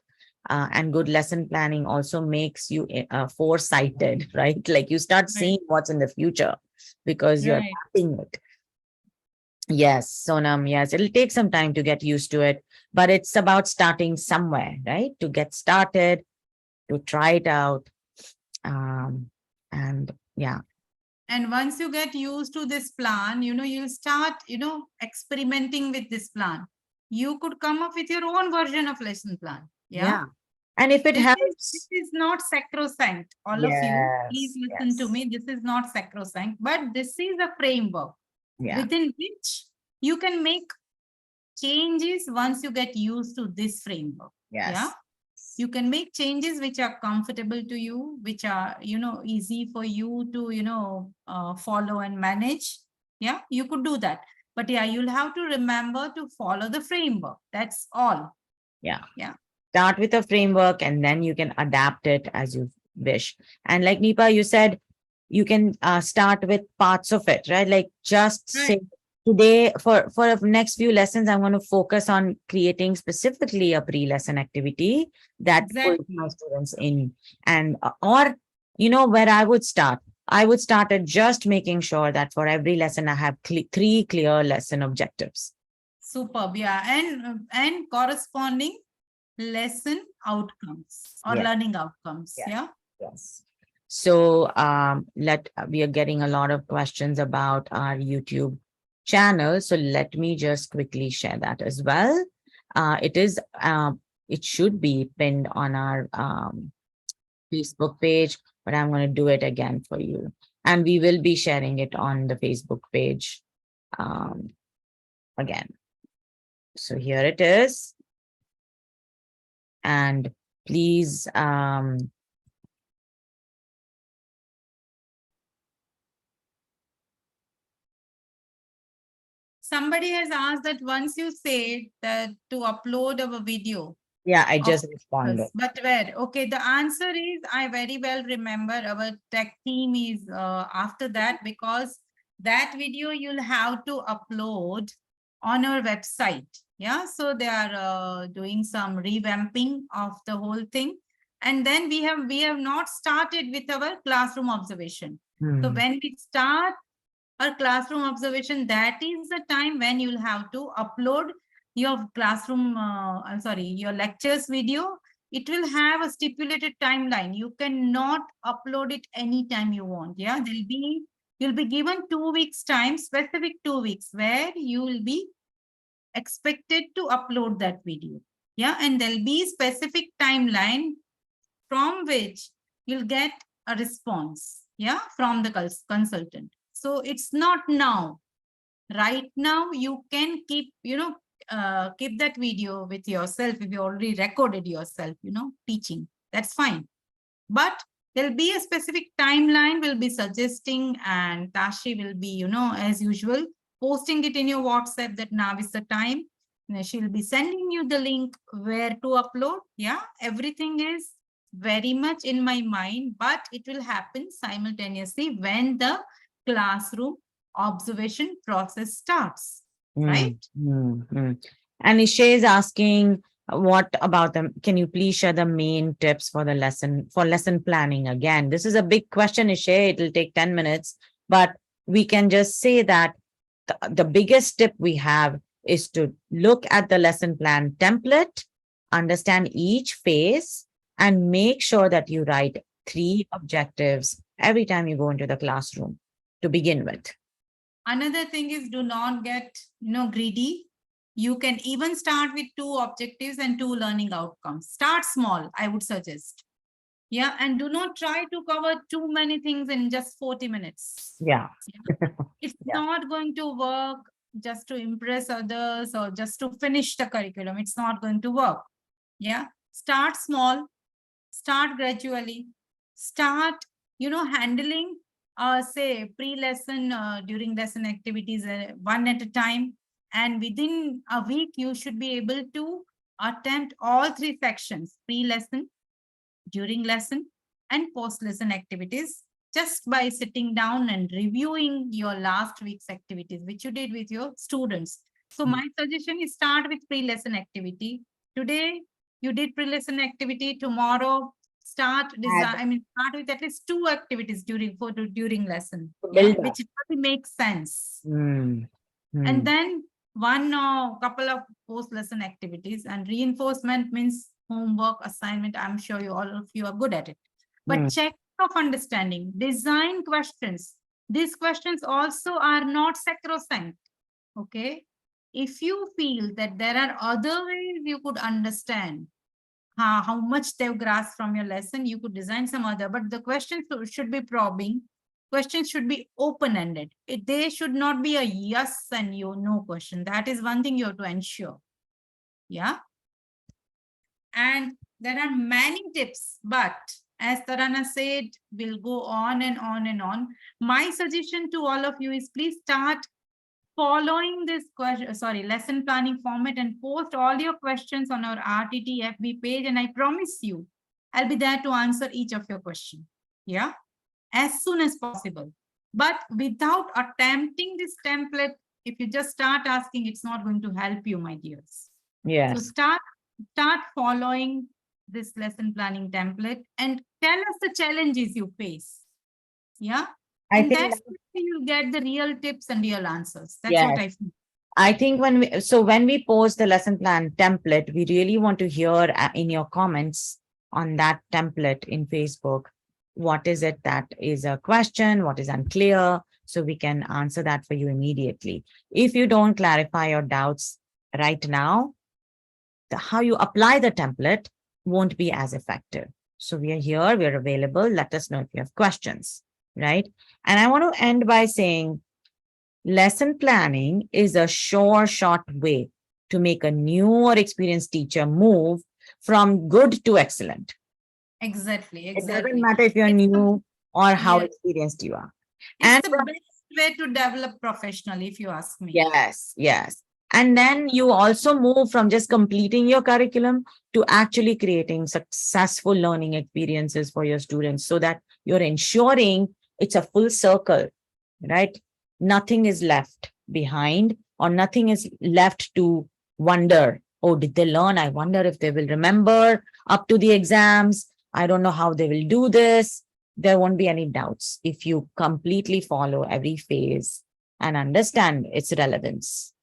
And good lesson planning also makes you foresighted, right? Like you start seeing what's in the future because you're Right. mapping it. Yes, Sonam, yes, it'll take some time to get used to it, but it's about starting somewhere, right? To get started, to try it out. And yeah. And once you get used to this plan, you start, experimenting with this plan. You could come up with your own version of lesson plan. Yeah. And if it This helps, is not sacrosanct. All of you, please yes, listen to yes. me. This is not sacrosanct, but this is a framework Yeah. within which you can make changes once you get used to this framework. Yes. Yeah. You can make changes which are comfortable to you, which are, easy for you to, follow and manage. Yeah, you could do that. But yeah, you'll have to remember to follow the framework. That's all. Yeah. Yeah. Start with a framework and then you can adapt it as you wish. And like Nipa, you said, you can start with parts of it, right? Like just say, today for the next few lessons, I'm going to focus on creating specifically a pre-lesson activity that pulls my students in. And or where I would start at just making sure that for every lesson I have 3 clear lesson objectives. Superb. Yeah. And corresponding lesson outcomes or learning outcomes. Yeah. Yes. So we are getting a lot of questions about our YouTube channel. So let me just quickly share that as well. It should be pinned on our Facebook page, but I'm going to do it again for you. And we will be sharing it on the Facebook page again. So here it is. And please somebody has asked that once you say that to upload our video. Yeah, I just responded. But where? Okay, the answer is I very well remember our tech team is after that, because that video you'll have to upload on our website. Yeah, so they are doing some revamping of the whole thing. And then we have not started with our classroom observation. So when we start our classroom observation, that is the time when you'll have to upload your classroom, your lectures video. It will have a stipulated timeline. You cannot upload it anytime you want. Yeah, you'll be given 2 weeks time, specific 2 weeks, where you will be expected to upload that video. Yeah, and there'll be specific timeline from which you'll get a response, yeah, from the consultant. So it's not now. Right now, you can keep that video with yourself if you already recorded yourself, teaching. That's fine. But there'll be a specific timeline we'll be suggesting, and Tashi will be, as usual, posting it in your WhatsApp that now is the time. She'll be sending you the link where to upload. Yeah, everything is very much in my mind, but it will happen simultaneously when the classroom observation process starts, right? And Ishay is asking, What about them? Can you please share the main tips for the lesson planning? Again, this is a big question, Ishay. It will take 10 minutes, but we can just say that the biggest tip we have is to look at the lesson plan template, understand each phase, and make sure that you write 3 objectives every time you go into the classroom to begin with. Another thing is, do not get, greedy. You can even start with 2 objectives and 2 learning outcomes. Start small, I would suggest. Yeah, and do not try to cover too many things in just 40 minutes. Yeah. It's Yeah. not going to work just to impress others or just to finish the curriculum. It's not going to work. Yeah, start small, start gradually, start, handling, say, pre-lesson, during lesson activities, one at a time. And within a week, you should be able to attempt all 3 sections: pre-lesson, during lesson, and post-lesson activities, just by sitting down and reviewing your last week's activities, which you did with your students. So my suggestion is, start with pre-lesson activity. Today, you did pre-lesson activity. Tomorrow, start with at least 2 activities during lesson, which really makes sense. And then one couple of post-lesson activities, and reinforcement means homework, assignment. I'm sure all of you are good at it. But check of understanding, design questions. These questions also are not sacrosanct. Okay. If you feel that there are other ways you could understand how much they've grasped from your lesson, you could design some other, but the questions should be probing. Questions should be open-ended. They should not be a yes and no question. That is one thing you have to ensure. Yeah. And there are many tips, but as Tarana said, we'll go on and on and on. My suggestion to all of you is, please start following this lesson planning format and post all your questions on our RTT FB page. And I promise you, I'll be there to answer each of your questions. Yeah, as soon as possible. But without attempting this template, if you just start asking, it's not going to help you, my dears. Yes. So start following this lesson planning template and tell us the challenges you face. Yeah. I and think that's where you'll get the real tips and real answers. That's what I feel. I think when we post the lesson plan template, we really want to hear in your comments on that template in Facebook, what is it that is a question, what is unclear, so we can answer that for you immediately. If you don't clarify your doubts right now, how you apply the template won't be as effective. So we are here, we're available. Let us know if you have questions, right? And I want to end by saying, lesson planning is a short way to make a new or experienced teacher move from good to excellent. Exactly. It doesn't matter if you're new or how experienced you are. It's the best way to develop professionally, if you ask me. Yes. And then you also move from just completing your curriculum to actually creating successful learning experiences for your students, so that you're ensuring it's a full circle, right? Nothing is left behind, or nothing is left to wonder. Oh, did they learn? I wonder if they will remember up to the exams. I don't know how they will do this. There won't be any doubts if you completely follow every phase and understand its relevance.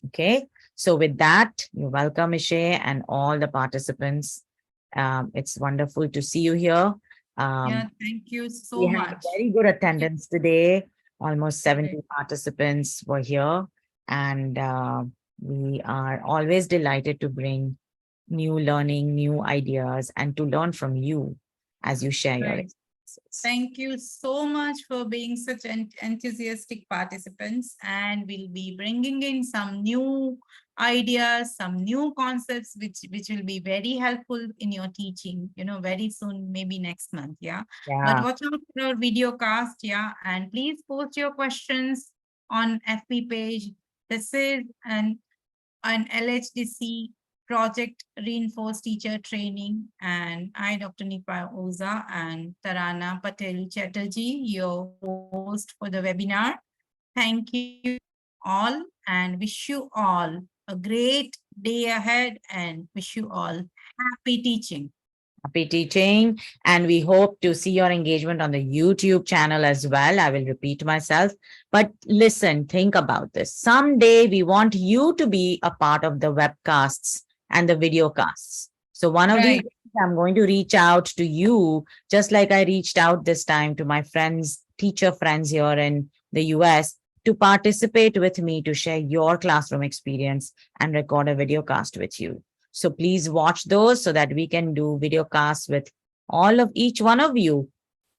Okay. So with that, you're welcome, Ishay, and all the participants. It's wonderful to see you here. Thank you so we much. had very good attendance today. Almost 70 participants were here, and we are always delighted to bring new learning, new ideas, and to learn from you as you share your experiences. Thank you so much for being such enthusiastic participants, and we'll be bringing in some new ideas, some new concepts, which will be very helpful in your teaching, very soon, maybe next month. But watch out for our video cast. And please post your questions on FB page. This is an LHDC project, reinforced teacher training, and I, Dr. Nipa Oza, and Tarana Patel Chatterjee, your host for the webinar. Thank you all, and wish you all a great day ahead and wish you all happy teaching. Happy teaching. And we hope to see your engagement on the YouTube channel as well. I will repeat myself. But listen, think about this. Someday we want you to be a part of the webcasts and the video casts. So one of these Right. days, I'm going to reach out to you, just like I reached out this time to my friends, teacher friends here in the US, to participate with me to share your classroom experience and record a video cast with you. So please watch those so that we can do video casts with all of each one of you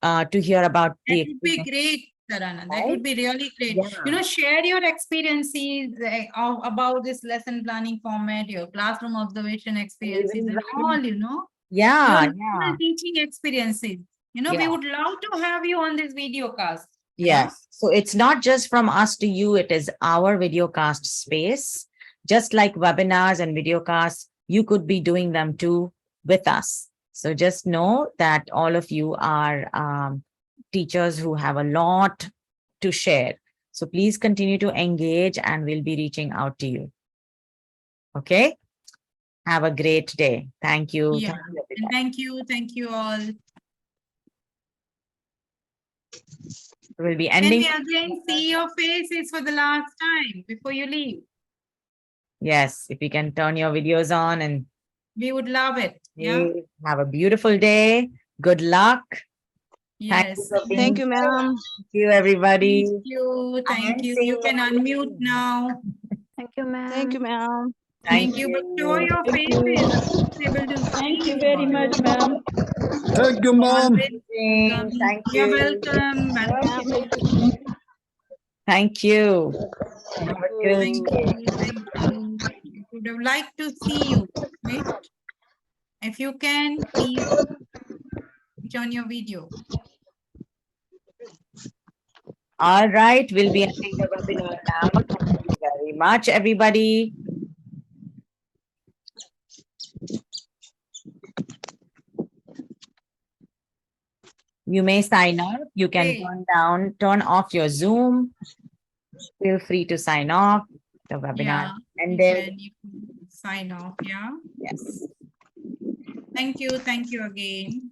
to hear about That the would be experience. great, Tarana. That Right? would be really great. Yeah. Share your experiences about this lesson planning format, your classroom observation experiences, Even and writing- all, Yeah, your yeah, personal teaching experiences. We Yeah. would love to have you on this video cast. yes. So it's not just from us to you, it is our video cast space. Just like webinars and video casts, you could be doing them too with us. So just know that all of you are teachers who have a lot to share. So please continue to engage and we'll be reaching out to you. Okay. Have a great day. Thank you. Yeah. Thank you, And everybody. thank you all. We'll be Can ending. we again see your faces for the last time before you leave? Yes, if you can turn your videos on and We would love it. Yeah. have a beautiful day. Good luck. Thank you Yes. for being Thank you, here. ma'am. Thank you, everybody. Thank you. Thank And you. see You can unmute now. Thank you, ma'am. Thank you, ma'am. Thank you. But show your Thank you. faces. I was able to Thank see you you very all. much, ma'am. Thank you, ma'am. Welcome. Thank You're you. welcome. Welcome. Thank you. Have a good Thank day. you. Thank you. I would have liked to see you, right? If you can, please switch on your video. All right, we'll be ending the webinar now. Thank you very much, everybody. You may sign up. You can Okay. turn off your Zoom. Feel free to sign off. The Yeah. webinar You ended. can sign off. Yeah. Yes. Thank you. Thank you again.